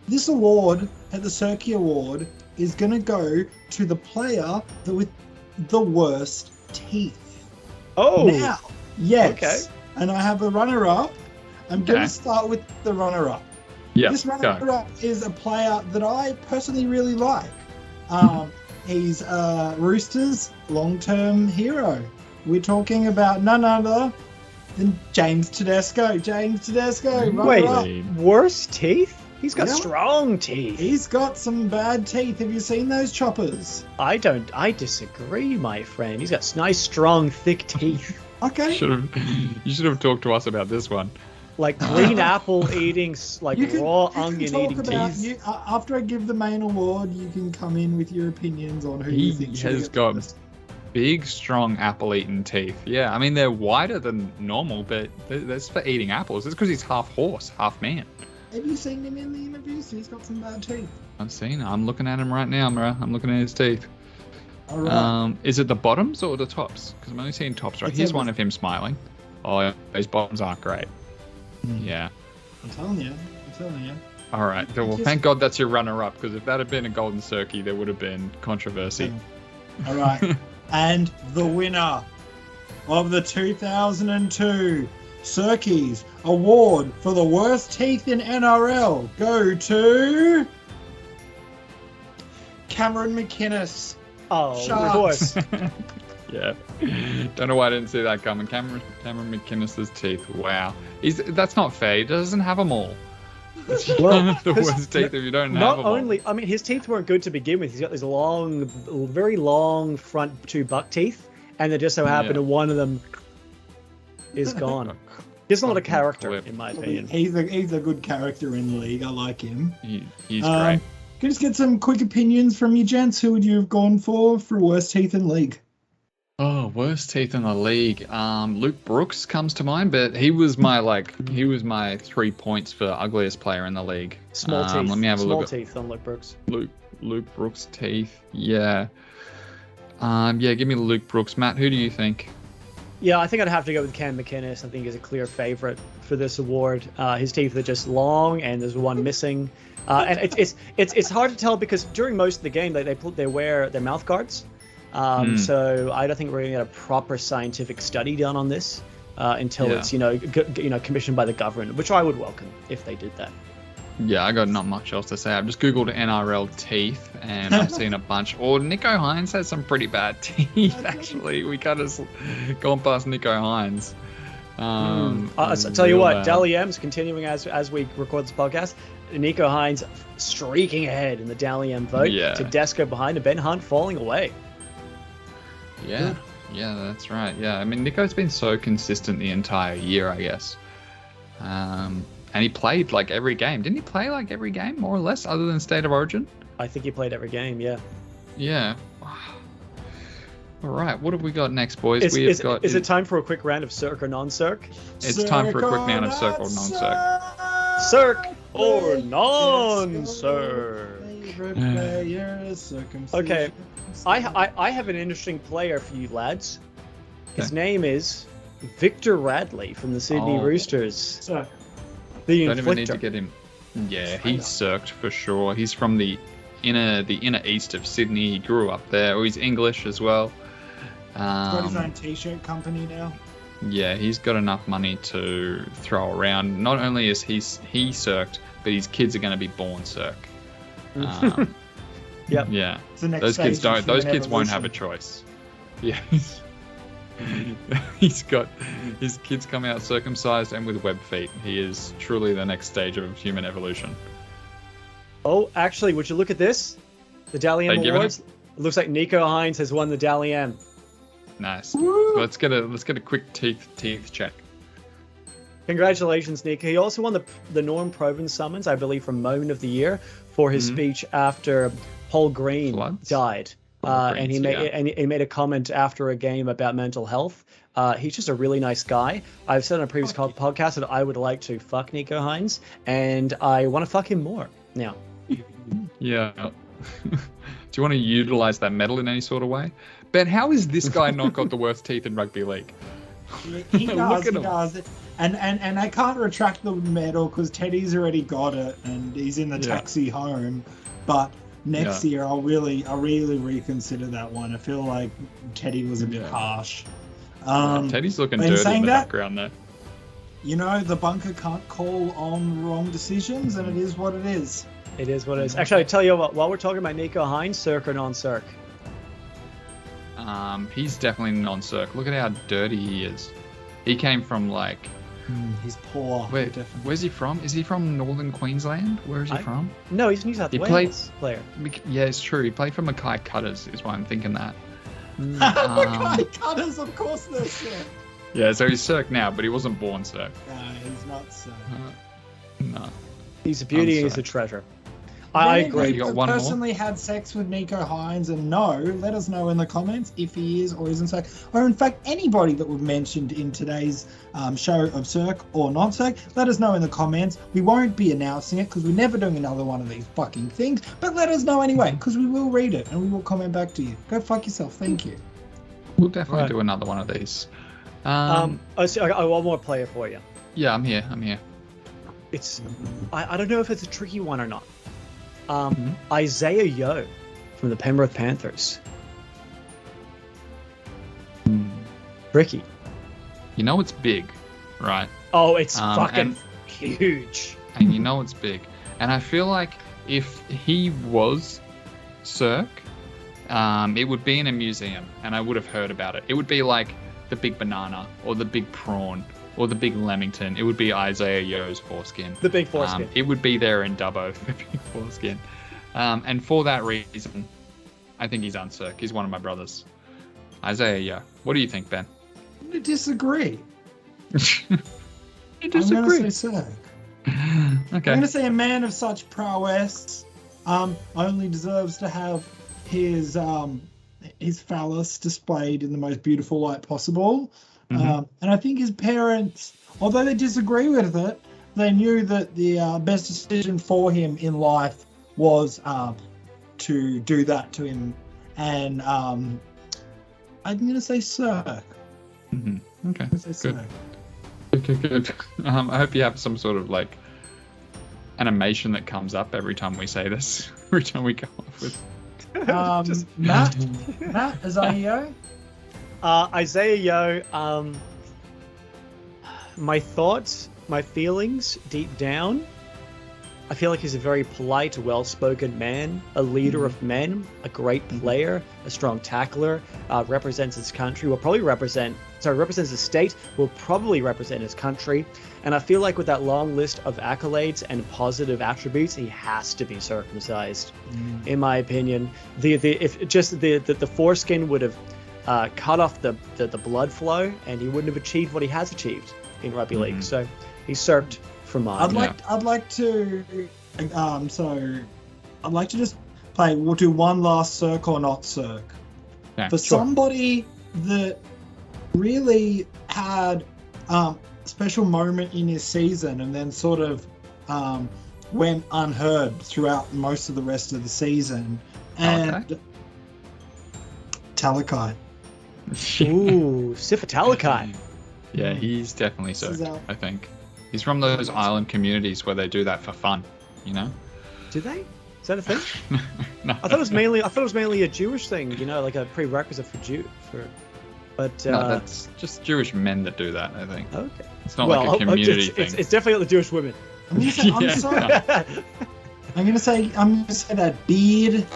This award, at the Circy Award, is going to go to the player with the worst teeth. Oh! Now, yes. Okay. And I have a runner-up. I'm going to start with the runner-up. Yeah, this runner-up is a player that I personally really like. He's Roosters' long-term hero. We're talking about none other than James Tedesco. Wait, worse teeth? He's got strong teeth. He's got some bad teeth. Have you seen those choppers? I disagree, my friend. He's got nice, strong, thick teeth. Okay. You should have talked to us about this one. Like green apple eating, raw onion eating teeth. After I give the main award, you can come in with your opinions on who you think should has got big, strong apple-eating teeth. Yeah, I mean, they're wider than normal, but that's for eating apples. It's because he's half horse, half man. Have you seen him in the interviews? He's got some bad teeth. I've seen him. I'm looking at him right now, bro. I'm looking at his teeth. All right. Is it the bottoms or the tops? Because I'm only seeing tops, right? Here's one of him smiling. Oh, those bottoms aren't great. Yeah. I'm telling you. All right. Well, thank God that's your runner-up, because if that had been a Golden Circy, there would have been controversy. All right. And the winner of the 2002 Circy's award for the worst teeth in NRL go to Cameron McInnes. Oh, Sharks. of course. Yeah. Don't know why I didn't see that coming. Cameron McInnes's teeth. Wow. That's not fair. He doesn't have them all. Well, the worst teeth if you don't have not them only, I mean, his teeth weren't good to begin with. He's got these long, very long front two buck teeth, and they just so happen to one of them is gone. He's not a character, in my opinion. He's a good character in the league. I like him. He's great. Can I just get some quick opinions from you, gents? Who would you have gone for worst teeth in the league? Oh, worst teeth in the league. Luke Brooks comes to mind, but he was my 3 points for ugliest player in the league. Small teeth. Let me have a look. Small teeth on Luke Brooks. Luke Brooks' teeth. Yeah. Give me Luke Brooks. Matt, who do you think? Yeah, I think I'd have to go with Cam McInnes. I think he's a clear favourite for this award. His teeth are just long, and there's one missing. And it's hard to tell because during most of the game they wear their mouth guards. So I don't think we're going to get a proper scientific study done on this until it's commissioned by the government, which I would welcome if they did that. Yeah, I got not much else to say. I've just googled NRL teeth and I've seen a bunch. Or Nico Hines has some pretty bad teeth. Actually, we kind of gone past Nico Hines. I'll tell you what, Dally M's continuing as we record this podcast. Nico Hines streaking ahead in the Dally M vote to Desco behind and Ben Hunt falling away. Yeah, that's right. Yeah, I mean, Nico's been so consistent the entire year, I guess. And he played like every game. Didn't he play like every game, more or less, other than State of Origin? I think he played every game, yeah. Yeah. All right, what have we got next, boys? Is it time for a quick round of Circ or Non-Circ? It's time for a quick round of Circ or Non-Circ. Circ or Non-Circ. Okay, I have an interesting player for you lads. His name is Victor Radley from the Sydney Roosters. The Don't Inflictor. even need to get him. Yeah, he's circed for sure. He's from the inner east of Sydney. He grew up there. Oh, he's English as well. He's got his own t-shirt company now. Yeah, he's got enough money to throw around. Not only is he circed, but his kids are going to be born circ. Yep. Yeah. Those kids won't have a choice. Yeah. He's got his kids come out circumcised and with web feet. He is truly the next stage of human evolution. Oh, actually, would you look at this? The Dally M Awards. It looks like Nico Hines has won the Dally M. Nice. Let's get a quick teeth check. Congratulations, Nico. He also won the Norm Proven summons, I believe, from Moment of the Year for his speech after Paul Green died. And he made a comment after a game about mental health. He's just a really nice guy. I've said on a previous podcast that I would like to fuck Nico Hines, and I want to fuck him more now. Yeah. Do you want to utilize that medal in any sort of way? Ben, how is this guy not got the worst teeth in rugby league? He does. And I can't retract the medal because Teddy's already got it and he's in the taxi home. But next year I'll really reconsider that one. I feel like Teddy was a bit harsh. Teddy's looking dirty in the background there. You know, the bunker can't call on wrong decisions, and it is what it is. It is what it is. Actually, I tell you what, while we're talking about Nico Hines, Circ or Non-Circ? He's definitely non-circ. Look at how dirty he is. He came from like... he's poor. Where's he from? Is he from Northern Queensland? Where is he from? No, he's a New South Wales player. Yeah, it's true. He played for Mackay Cutters, is why I'm thinking that. Mackay Cutters, of course they're circ. Yeah, so he's circ now, but he wasn't born circ. No, he's not circ. No. He's a beauty, he's a treasure. I agree. You got one more? Personally had sex with Nico Hines, and let us know in the comments if he is or isn't circ. Or in fact, anybody that we've mentioned in today's show of Circ or Non-Circ, let us know in the comments. We won't be announcing it because we're never doing another one of these fucking things, but let us know anyway because we will read it and we will comment back to you. Go fuck yourself. Thank you. We'll definitely do another one of these. I got one more player for you. Yeah, I'm here. It's I don't know if it's a tricky one or not. Isaiah Yeo from the Penrith Panthers. Hmm. Tricky. You know it's big. right? Oh, it's fucking huge. And you know it's big. And I feel like if he was Circ, it would be in a museum, and I would have heard about it. It would be like the big banana, or the big prawn, or the big lemington. It would be Isaiah Yeo's foreskin. The big foreskin. It would be there in Dubbo, the big foreskin. And for that reason, I think he's uncirc. He's one of my brothers. Isaiah Yeo. What do you think, Ben? I disagree. You disagree? I'm going to say Circ. Okay. I'm going to say a man of such prowess only deserves to have his phallus displayed in the most beautiful light possible. And I think his parents, although they disagree with it, they knew that the best decision for him in life was to do that to him. And I'm going to say Circ. Okay, I'm going to say good. Circ. Good. I hope you have some sort of like animation that comes up every time we say this, every time we go off with. Matt, Isaiah Yeo? Isaiah Yeo, my thoughts, my feelings deep down, I feel like he's a very polite, well-spoken man, a leader of men, a great player, a strong tackler, represents his country, represents his state, will probably represent his country. And I feel like with that long list of accolades and positive attributes, he has to be circumcised, in my opinion. The foreskin would have cut off the blood flow, and he wouldn't have achieved what he has achieved in rugby league. So he's circed for mine. I'd like to just play. We'll do one last Circ or Not Circ. Yeah, for somebody that really had a special moment in his season and then sort of went unheard throughout most of the rest of the season. And Talakai. Ooh, Sifa Talakai. Yeah, he's definitely Circ, out. I think. He's from those island communities where they do that for fun, you know? Do they? Is that a thing? No. I thought it was mainly a Jewish thing, you know, like a prerequisite but No, that's just Jewish men that do that, I think. Okay. It's not like a community thing. It's definitely the Jewish women. I'm gonna say that beard,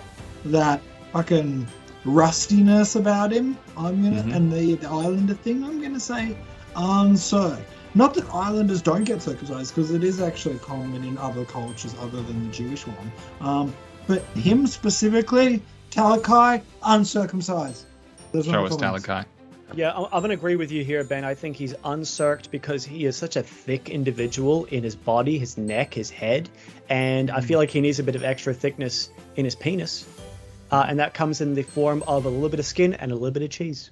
that fucking rustiness about him. And the Islander thing. I'm gonna say uncirc. Not that Islanders don't get circumcised, because it is actually common in other cultures other than the Jewish one. But him specifically, Talakai, uncircumcised. Show us Talakai. Yeah, I'm going to agree with you here, Ben. I think he's uncirced because he is such a thick individual in his body, his neck, his head. And I feel like he needs a bit of extra thickness in his penis. And that comes in the form of a little bit of skin and a little bit of cheese.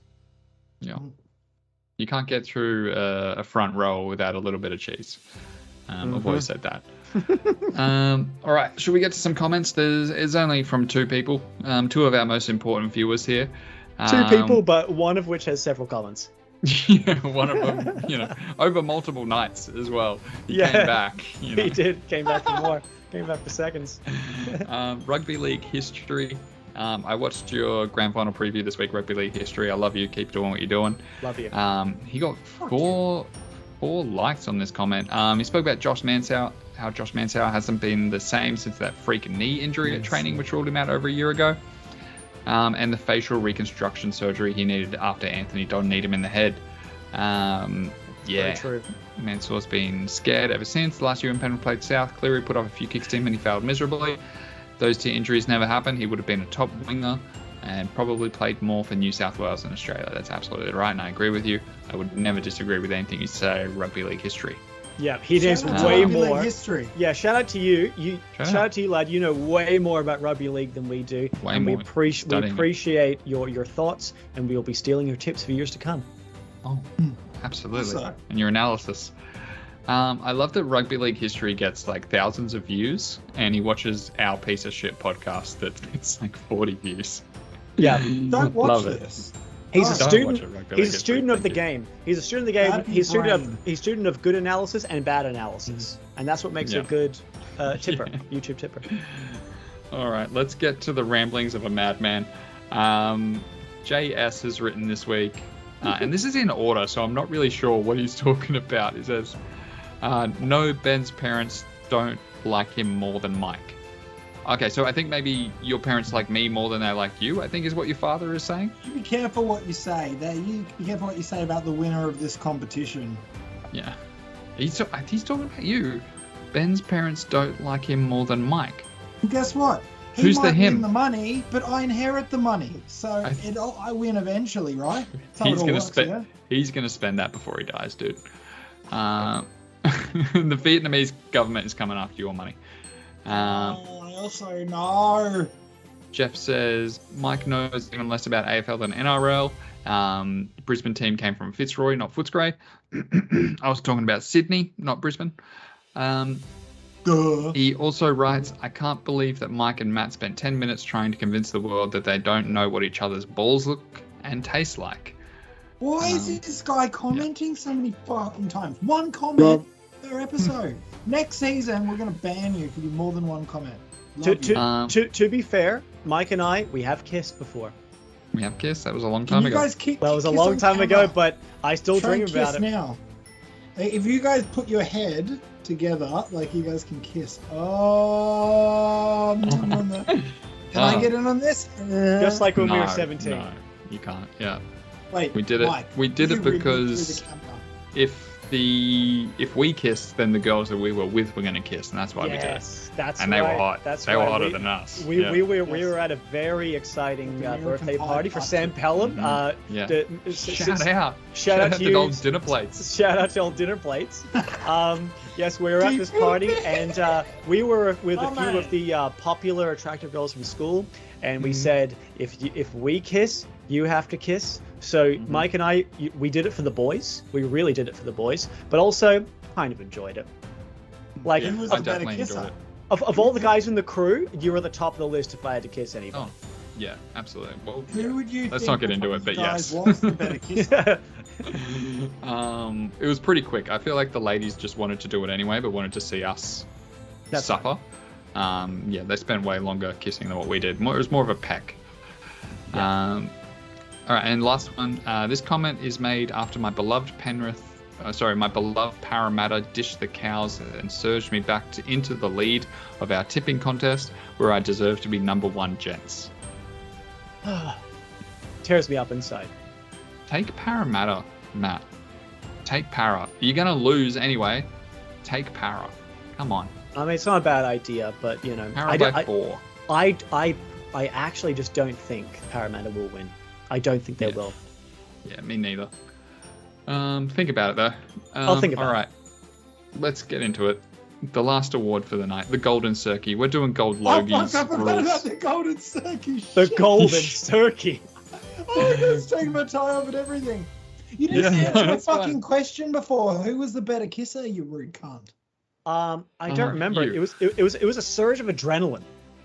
Yeah. You can't get through a front row without a little bit of cheese. I've always said that. All right, should we get to some comments? It's only from two people, two of our most important viewers here. Two people, but one of which has several comments. Yeah, one of them, over multiple nights as well. He came back. He did. Came back for more. Came back for seconds. Rugby league history. I watched your grand final preview this week, Rugby League history. I love you. Keep doing what you're doing. Love you. He got four likes on this comment. He spoke about Josh Mansour, how Josh Mansour hasn't been the same since that freak knee injury at training, which ruled him out over a year ago. And the facial reconstruction surgery he needed after Anthony Don kneed him in the head. Very true. Mansour's been scared ever since. Last year when Penrith played South, Cleary put off a few kicks to him and he failed miserably. Those two injuries never happened. He would have been a top winger and probably played more for New South Wales than Australia. That's absolutely right, and I agree with you. I would never disagree with anything you say. Rugby league history. Yeah, he knows way more. History. Yeah, shout out to you. Shout out to you, lad. You know way more about rugby league than we do, and we appreciate your thoughts, and we will be stealing your tips for years to come. Oh, absolutely. And your analysis. I love that Rugby League history gets like thousands of views, and he watches our piece of shit podcast that gets like 40 views. Yeah, don't watch this. He's a student. He's a student of the game. He's a student of the game. He's a student of good analysis and bad analysis, and that's what makes a good tipper, YouTube tipper. All right, let's get to the ramblings of a madman. JS has written this week. And this is in order, so I'm not really sure what he's talking about. He says, no, Ben's parents don't like him more than Mike. Okay, so I think maybe your parents like me more than they like you, I think is what your father is saying. You be careful what you say. You be careful what you say about the winner of this competition. Yeah. He's talking about you. Ben's parents don't like him more than Mike. And guess what? He Who's might the him? win the money, but I inherit the money. So I win eventually, right? He's going to spend that before he dies, dude. The Vietnamese government is coming after your money. I also know. Jeff says, Mike knows even less about AFL than NRL. Brisbane team came from Fitzroy, not Footscray. I was talking about Sydney, not Brisbane. He also writes, I can't believe that Mike and Matt spent 10 minutes trying to convince the world that they don't know what each other's balls look and taste like. Why is this guy commenting so many fucking times? One comment per episode. Next season, we're going to ban you if you do more than one comment. To be fair, Mike and I, we have kissed before. We have kissed? That was a long time ago. Well, it was a long time ago, but I still dream about it. Now. If you guys put your head together, like you guys can kiss. Oh, can I get in on this? Just like when we were 17. No, you can't. Yeah. Wait, we did Mike, it. We did it because if we kissed, then the girls that we were with were going to kiss, and that's why we did it. That's and right. They were hot. They were hotter than us. We were at a very exciting birthday party for Sam Pelham. Shout out to you. Old dinner plates. Shout out to old dinner plates. Yes, we were at this party, and we were with a few of the popular, attractive girls from school, and we said, if we kiss, you have to kiss. So Mike and I, we did it for the boys. We really did it for the boys, but also kind of enjoyed it. Like, I definitely enjoyed it. Of all the guys in the crew, you were at the top of the list if I had to kiss anybody. Oh, yeah, absolutely. Well, who would you? Let's not get into it, but yes. Was the better kisser? It was pretty quick. I feel like the ladies just wanted to do it anyway, but wanted to see us suffer. Right. They spent way longer kissing than what we did. It was more of a peck. Yeah. All right, and last one. This comment is made after my beloved Parramatta dished the cows and surged me back into the lead of our tipping contest, where I deserve to be number one, gents. Tears me up inside. Take Parramatta, Matt. Take Para. You're going to lose anyway. Take Para. Come on. I mean, it's not a bad idea, but, you know. Para by 4. I actually just don't think Parramatta will win. I don't think they will. Yeah, me neither. Think about it, though. I'll think about it. All right. Let's get into it. The last award for the night, the Golden Circy. We're doing gold Logies. I forgot about the Golden Circy. The Golden Circy. I was taking my tie off and everything. You didn't answer the fucking question before. Who was the better kisser, you rude cunt? I don't remember. You. It was a surge of adrenaline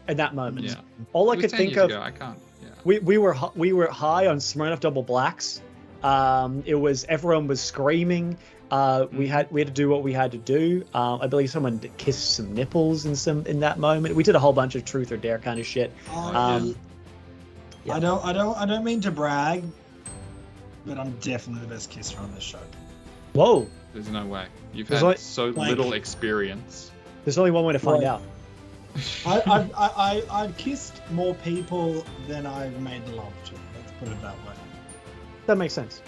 at that moment. Yeah. All I could think of. I can't. Yeah. We were high on Smirnoff Double Blacks. Everyone was screaming. We had to do what we had to do. I believe someone kissed some nipples in that moment. We did a whole bunch of truth or dare kind of shit. I don't mean to brag, but I'm definitely the best kisser on this show. Whoa! There's no way. You've had so little experience. There's only one way to find out. I've kissed more people than I've made love to. Let's put it that way. That makes sense.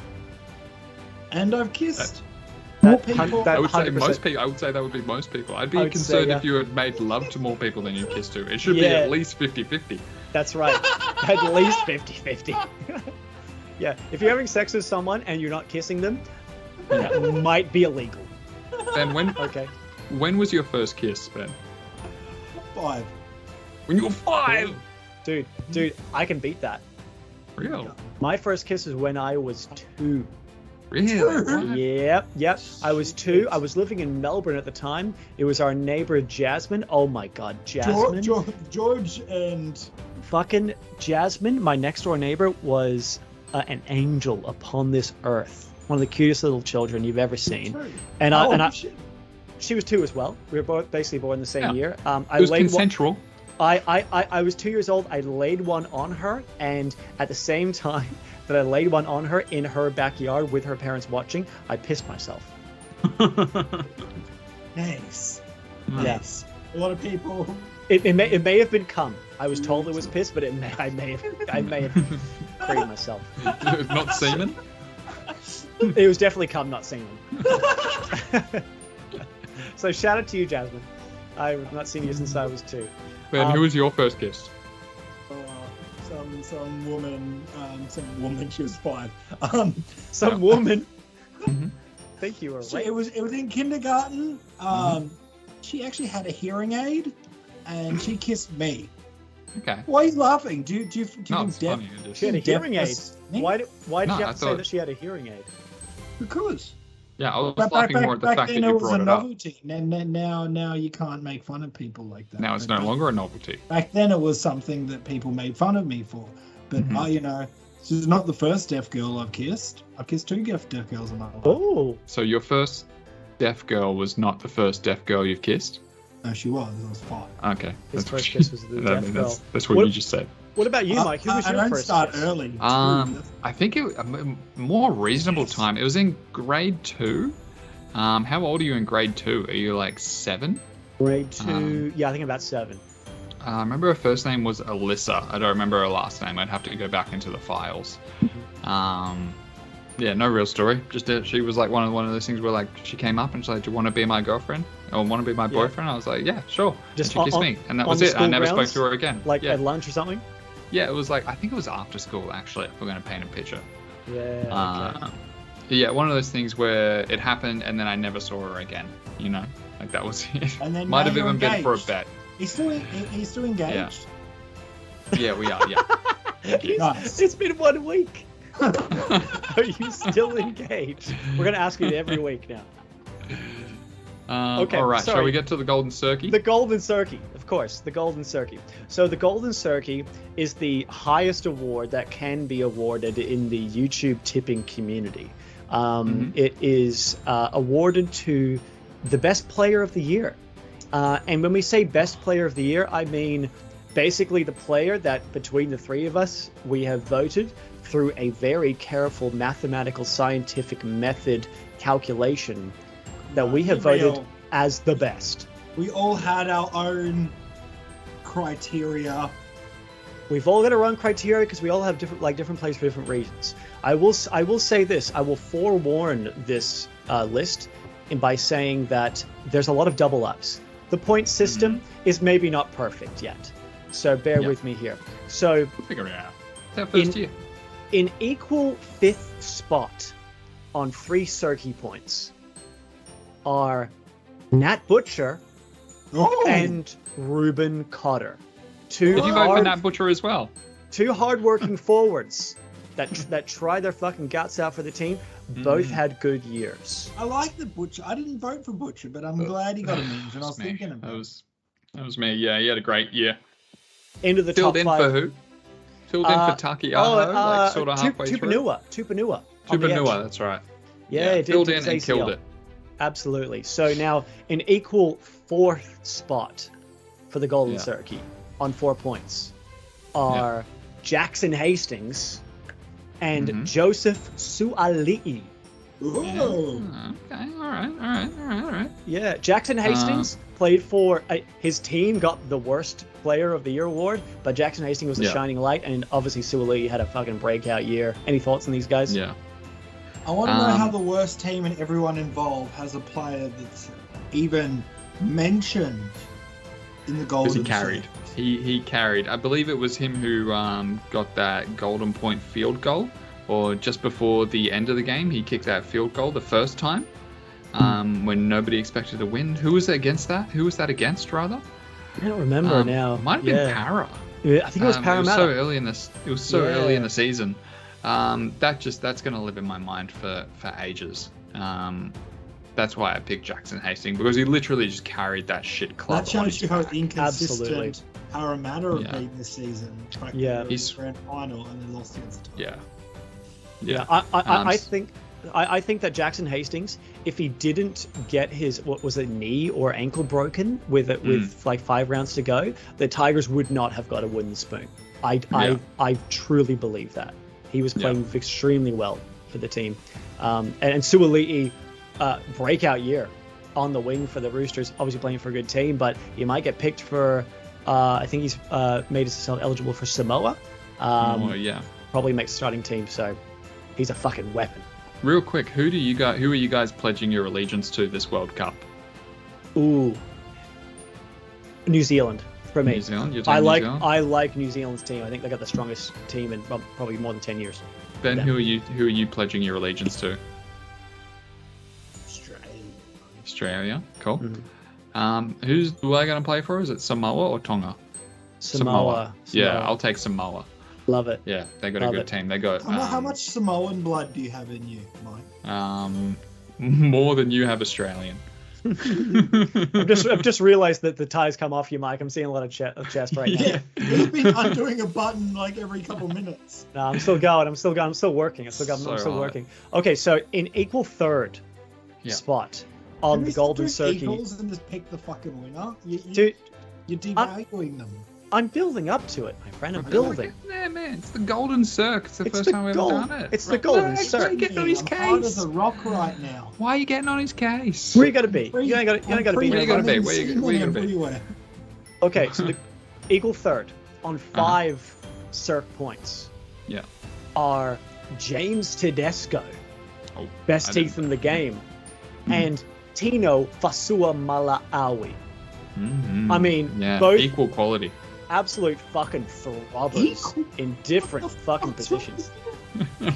And I've kissed more people. I would say 100%. most people. I would say that would be most people. I'd be concerned if you had made love to more people than you kissed to. It should be at least 50-50. That's right. At least 50-50. Yeah. If you're having sex with someone and you're not kissing them, that might be illegal. Ben, when was your first kiss, Ben? 5. When you were 5? Dude, I can beat that. Real? My first kiss was when I was 2. Really? Yep. I was 2. I was living in Melbourne at the time. It was our neighbor Jasmine. Oh my God, Jasmine. George and... Fucking Jasmine, my next door neighbor, was an angel upon this earth. One of the cutest little children you've ever seen. And she was 2 as well. We were both basically born the same year. It was consensual. I was 2 years old. I laid one on her, and at the same time that I laid one on her in her backyard with her parents watching, I pissed myself. Nice. Yes. A lot of people. It may have been cum. I was told it was piss, but I may have creamed myself. Not semen? It was definitely cum, not semen. So shout out to you, Jasmine. I've not seen you since I was 2. Ben, who was your first kiss? Some woman. She was 5. Some woman. I think you were right. It was in kindergarten. She actually had a hearing aid, and she kissed me. Okay. Why are you laughing? Do you No, think it's deaf? funny. She had a hearing aid. Why did you No, have I to say thought- that she had a hearing aid? Because. Yeah, I was But laughing more at the fact that then you it was brought a it up. novelty. Now you can't make fun of people like that. Now it's no longer a novelty. Back then it was something that people made fun of me for. But this is not the first deaf girl I've kissed. I've kissed 2 deaf girls in my life. Oh. So your first deaf girl was not the first deaf girl you've kissed? No, she was. I was 5. Okay. His first kiss was the deaf girl. That's what you just said. What about you, Mike? Who was I your don't first start kiss? early. I think a more reasonable time. It was in grade 2. How old are you in grade 2? Are you like 7? Grade 2. Yeah, I think about 7. I remember her first name was Alyssa. I don't remember her last name. I'd have to go back into the files. Yeah, no real story. Just she was like one of those things where like she came up and she's like, "Do you want to be my girlfriend or want to be my boyfriend?" I was like, "Yeah, sure." Just and she kissed me, and that was the it. I school never grounds? spoke to her again. Like yeah. at lunch or something? Yeah, it was like I think it was after school actually. If we're gonna paint a picture. Yeah. Okay. Yeah, one of those things where it happened and then I never saw her again. You know, like that was it. And then Might now have you're even been for a engaged. bet. He's still engaged. Yeah, we are. Yeah. Nice. It's been 1 week. Are you still engaged? We're gonna ask you every week now. Okay, All right. sorry. Shall we get to the Golden Circy? The Golden Circy, of course, the Golden Circy. So the Golden Circy is the highest award that can be awarded in the YouTube tipping community. It is awarded to the best player of the year. And when we say best player of the year, I mean basically the player that between the 3 of us, we have voted through a very careful mathematical scientific method calculation that we have voted as the best. We all had our own criteria. We've all got our own criteria because we all have different players for different reasons. I will say this. I will forewarn this list by saying that there's a lot of double ups. The point system is maybe not perfect yet, so bear with me here. So We'll figure it out. It's our first year. in equal 5th spot on 3 Circy points are Nat Butcher and Ruben Cotter. Did you vote for Nat Butcher as well? 2 hardworking forwards that try their fucking guts out for the team. Both had good years. I like the Butcher. I didn't vote for Butcher, but I'm glad he got a mention. I was me. thinking about it. That was me. Yeah, he had a great year. Into the Filled top in 5. for who? Filled in for Takiaho, like sort of halfway through. Tupanua. on the Tupanua, edge. that's right. Yeah, it did filled to in his and killed ACL. it. Absolutely. So now an equal 4th spot for the Golden Yeah. Circy on 4 points are Jackson Hastings and Joseph Suali'i. Ooh. Okay, all right. Yeah, Jackson Hastings played for his team, got the worst player of the year award, but Jackson Hastings was the shining light, and obviously Suali'i had a fucking breakout year. Any thoughts on these guys? Yeah. I want to know how the worst team and everyone involved has a player that's even mentioned in the Golden Because he carried. He carried. I believe it was him who got that golden point field goal, or just before the end of the game, he kicked that field goal the first time when nobody expected to win. Who was against that? Who was that against, rather? I don't remember now. Might have been Para. I think it was Parramatta. It was so early in this. It was so early in the season. That's gonna live in my mind for ages. That's why I picked Jackson Hastings, because he literally just carried that shit club. That shows you how back. inconsistent Absolutely. Parramatta have been this season. Yeah. He's grand final and then lost against. Yeah. I think I think that Jackson Hastings, if he didn't get his knee or ankle broken with like 5 rounds to go, the Tigers would not have got a wooden spoon. I truly believe that. He was playing extremely well for the team. And Suoli'i, breakout year on the wing for the Roosters, obviously playing for a good team, but he might get picked for, I think he's made himself eligible for Samoa. Probably makes the starting team, so he's a fucking weapon. Real quick, who are you guys pledging your allegiance to this World Cup? Ooh. New Zealand. For me, New Zealand? You're I New Zealand? like New Zealand's team. I think they got the strongest team in probably more than 10 years. Ben, who are you pledging your allegiance to? Australia. Cool. Mm-hmm. Who's I going to play for? Is it Samoa or Tonga? Samoa. Yeah, I'll take Samoa. Love it. Yeah, they got a good team. They got. How much Samoan blood do you have in you, Mike? More than you have Australian. I've just realised that the tie's come off you, Mike. I'm seeing a lot of chest right now. Yeah, you've been undoing a button like every couple minutes. No, I'm still going. I'm still working. I'm still working. Okay, so in equal third spot on the Golden Circy. Eagles and just pick the fucking winner. Dude, you're devaluing them. I'm building up to it, my friend. I'm building. Yeah, man, it's the Golden Circ. It's the first time we've ever done it. It's the Golden Circ. Why are you getting on his I'm hard case? as a rock right now. Why are you getting on his case? Where you gotta be? You ain't gotta be. Where you gotta be? Where you gotta be? Everywhere. Okay, so the equal third on 5 Circ points. Yeah. Are James Tedesco, best teeth in the game, and Tino Fasua Mala'awi. I mean, both equal quality. Absolute fucking throbbers in different fucking positions.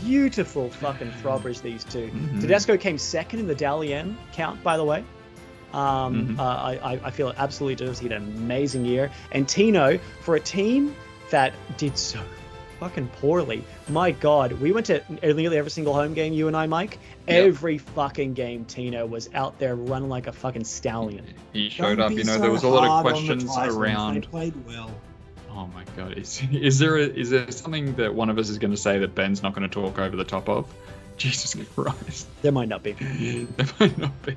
Beautiful fucking throbbers, these two. Tedesco came second in the Dally M count, by the way. I feel it absolutely deserves. He had an amazing year. And Tino, for a team that did so fucking poorly, my God, we went to nearly every single home game, you and I, Mike. Every fucking game, Tino was out there running like a fucking stallion. He showed up. There was a lot of questions around. They played well. Oh my God! Is there something that one of us is going to say that Ben's not going to talk over the top of? Jesus Christ! There might not be. There might not be.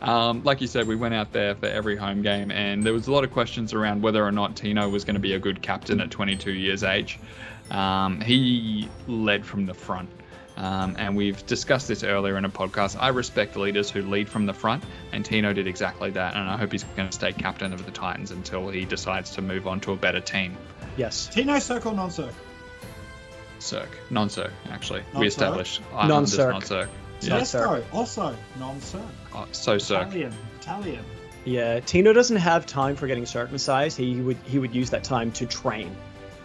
Like you said, we went out there for every home game, and there was a lot of questions around whether or not Tino was going to be a good captain at 22 years age. He led from the front. And we've discussed this earlier in a podcast. I respect leaders who lead from the front, and Tino did exactly that. And I hope he's going to stay captain of the Titans until he decides to move on to a better team. Yes. Tino, Circ or Non-Circ? Circ. Non-Circ, actually. Non-Circ? We established. Non-Circ. Non-Circ. Tedesco, also non-Circ. So Circ. Italian. Yeah, Tino doesn't have time for getting circumcised. He would use that time to train.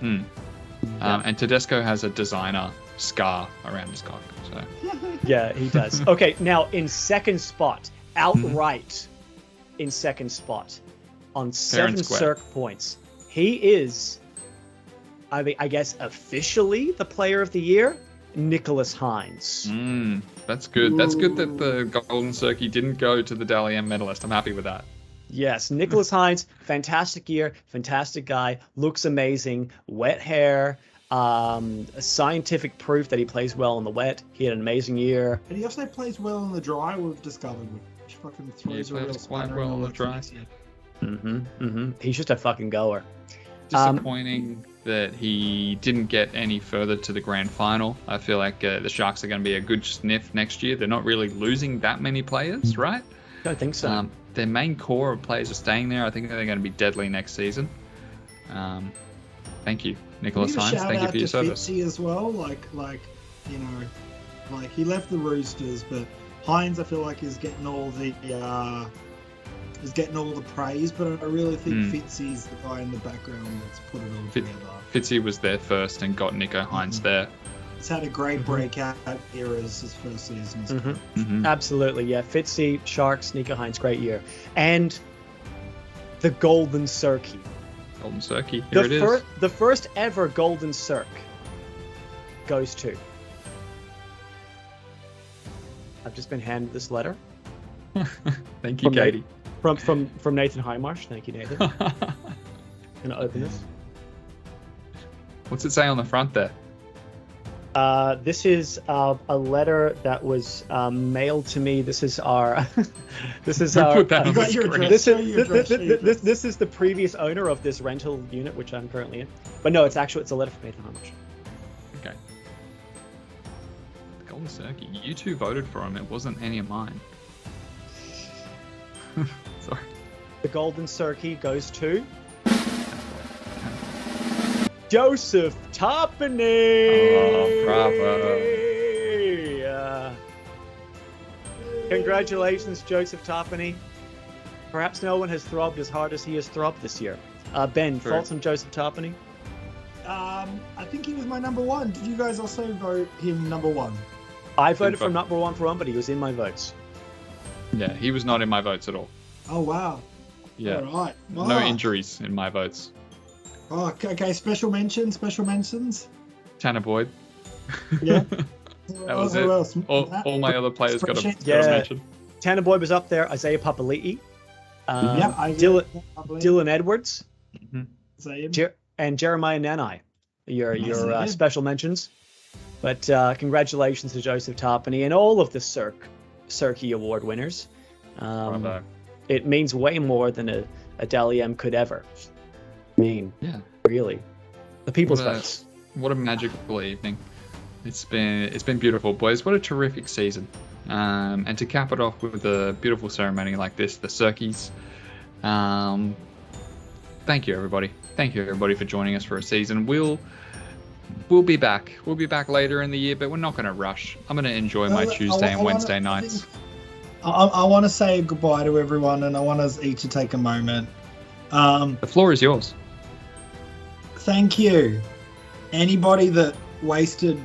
And Tedesco has a designer scar around his cock. So. Yeah, he does. Okay, now in second spot, outright in second spot, on 7 Circ points, he is, I guess, officially the player of the year, Nicholas Hines. That's good. That's good that the Golden Circy didn't go to the Dally M medalist. I'm happy with that. Yes, Nicholas Hines, fantastic year, fantastic guy, looks amazing, wet hair, scientific proof that he plays well in the wet. He had an amazing year. And he also plays well in the dry, we've discovered, which fucking throws a real spanner well in the dry. He's just a fucking goer. Disappointing that he didn't get any further to the grand final. I feel like the Sharks are going to be a good sniff next year. They're not really losing that many players, right? I don't think so. Their main core of players are staying there. I think they're going to be deadly next season. Thank you, Nicholas Hines. Thank you for your service. Fitzy as well, he left the Roosters, but Hines, I feel like, is getting all the praise. But I really think Fitzy's the guy in the background that's put it all together. Fitzy was there first and got Nico Hines there. He's had a great breakout era as his first season. Absolutely, yeah. Fitzy, Sharks, Nico Hines, great year. And the Golden Circy. Golden Circy, here it is. The first ever Golden Circ goes to. I've just been handed this letter. Thank you, Katie. From Nathan Highmarsh. Thank you, Nathan. I'm gonna open this. What's it say on the front there? This is a letter that was mailed to me. This is our. This is our. Put that on the screen. This is the previous owner of this rental unit, which I'm currently in. But no, it's a letter from Nathan Harmish. Okay. Golden Circy. You two voted for him. It wasn't any of mine. Sorry. The Golden Circy goes to Joseph Tarpany. Oh, bravo. Congratulations, Joseph Tarpany. Perhaps no one has throbbed as hard as he has throbbed this year. Ben, True. thoughts on Joseph Tarpany? I think he was my number one. Did you guys also vote him number one? I voted for number one for one, but he was in my votes. Yeah, he was not in my votes at all. Oh, wow. Yeah. All right. No Oh. injuries in my votes. Oh, okay. Special mentions. Tanner Boyd. Yeah. That was Who it. else? All my other players got a Spreadsheet. mention. Tanner Boyd was up there. Isaiah Papali'i. Dylan Dylan Edwards. Mm-hmm. And Jeremiah Nanai. Your yeah. special mentions. But congratulations to Joseph Tarpany and all of the Circy Award winners. Bravo. It means way more than a Dally M could ever mean. Yeah. Really. The people's What a- votes. What a magical evening. It's been beautiful, boys. What a terrific season. And to cap it off with a beautiful ceremony like this, the Circys. Thank you, everybody. Thank you, everybody, for joining us for a season. We'll be back. We'll be back later in the year, but we're not going to rush. I'm going to enjoy my Tuesday and Wednesday nights. I want to say goodbye to everyone, and I want us each to take a moment. The floor is yours. Thank you. Anybody that wasted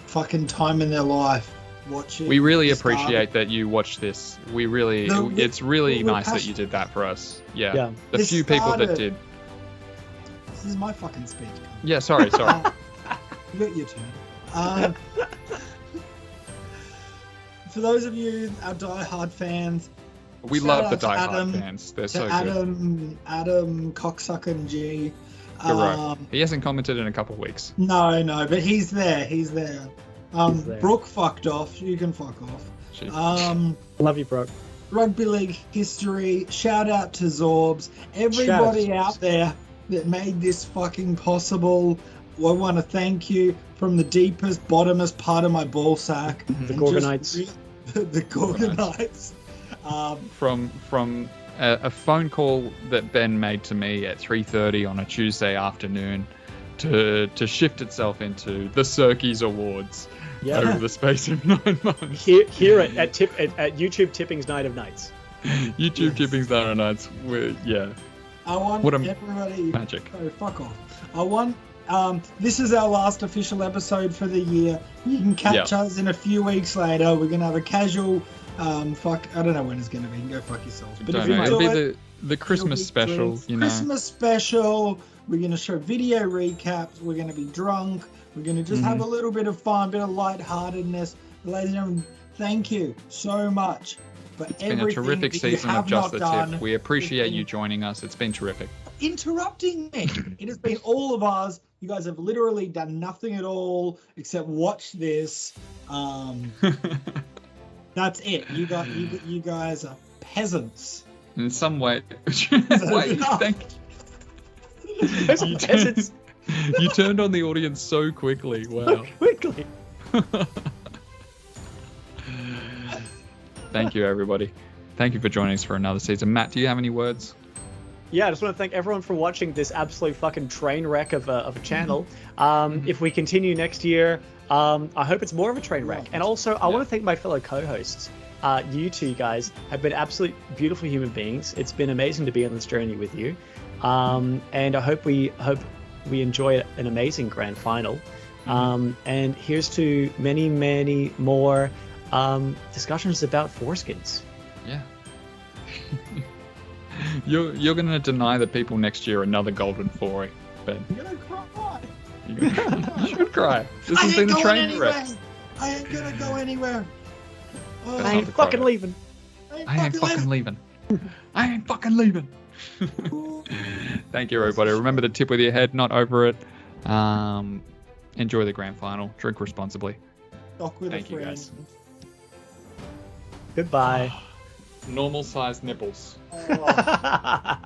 fucking time in their life watching. We really this appreciate that you watched this. It's really nice that you did that for us. Yeah. The This few people that started- did. This is my fucking speech. Yeah, sorry. You got your turn. For those of you, our diehard fans, We shout love out the to diehard Adam, fans. They're to so good. Adam Cocksucker and G. Correct. He hasn't commented in a couple of weeks. No, but he's there. He's there. He's there. Brooke fucked off. You can fuck off. She- Love you, bro. Rugby league history. Shout out to Zorbs. Everybody out there that made this fucking possible. I want to thank you from the deepest, bottomest part of my ball sack. The Gorgonites. The Gorgonites. From a phone call that Ben made to me at 3:30 on a Tuesday afternoon to shift itself into the Circy Awards over the space of 9 months. Here at YouTube Tipping's Night of Nights. YouTube Tipping's Night of Nights. I want What a everybody. magic. Oh, fuck off. I want. This is our last official episode for the year. You can catch us in a few weeks later. We're gonna have a casual. Fuck. I don't know when it's gonna be. You can go fuck yourselves. But if you It'll enjoy be it, the Christmas special, you know. Christmas special. We're gonna show video recaps. We're gonna be drunk. We're gonna just have a little bit of fun, bit of lightheartedness. Ladies and gentlemen, thank you so much for It's been a everything terrific that you season of have Just not the done. Tip. We appreciate you joining us. It's been terrific. Interrupting me. It has been all of us. You guys have literally done nothing at all except watch this. That's it. You guys are peasants. In some way. Wait, Peasants. You turned on the audience so quickly. Wow. Quickly. Thank you, everybody. Thank you for joining us for another season. Matt, do you have any words? Yeah, I just want to thank everyone for watching this absolute fucking train wreck of a channel. If we continue next year, I hope it's more of a train wreck. And also, I want to thank my fellow co-hosts. You two guys have been absolute beautiful human beings. It's been amazing to be on this journey with you. And I hope we enjoy an amazing grand final. And here's to many, many more discussions about foreskins. Yeah. You're going to deny the people next year another golden foray, Ben. I'm gonna cry. You should cry. This has been a train wreck. I ain't gonna go anywhere. Oh, I ain't fucking leaving. I ain't fucking leaving. I ain't fucking leaving. Thank you, everybody. Remember to tip with your head, not over it. Enjoy the grand final. Drink responsibly. Talk with Thank a you, friend. guys. Goodbye. Normal sized nipples. Oh.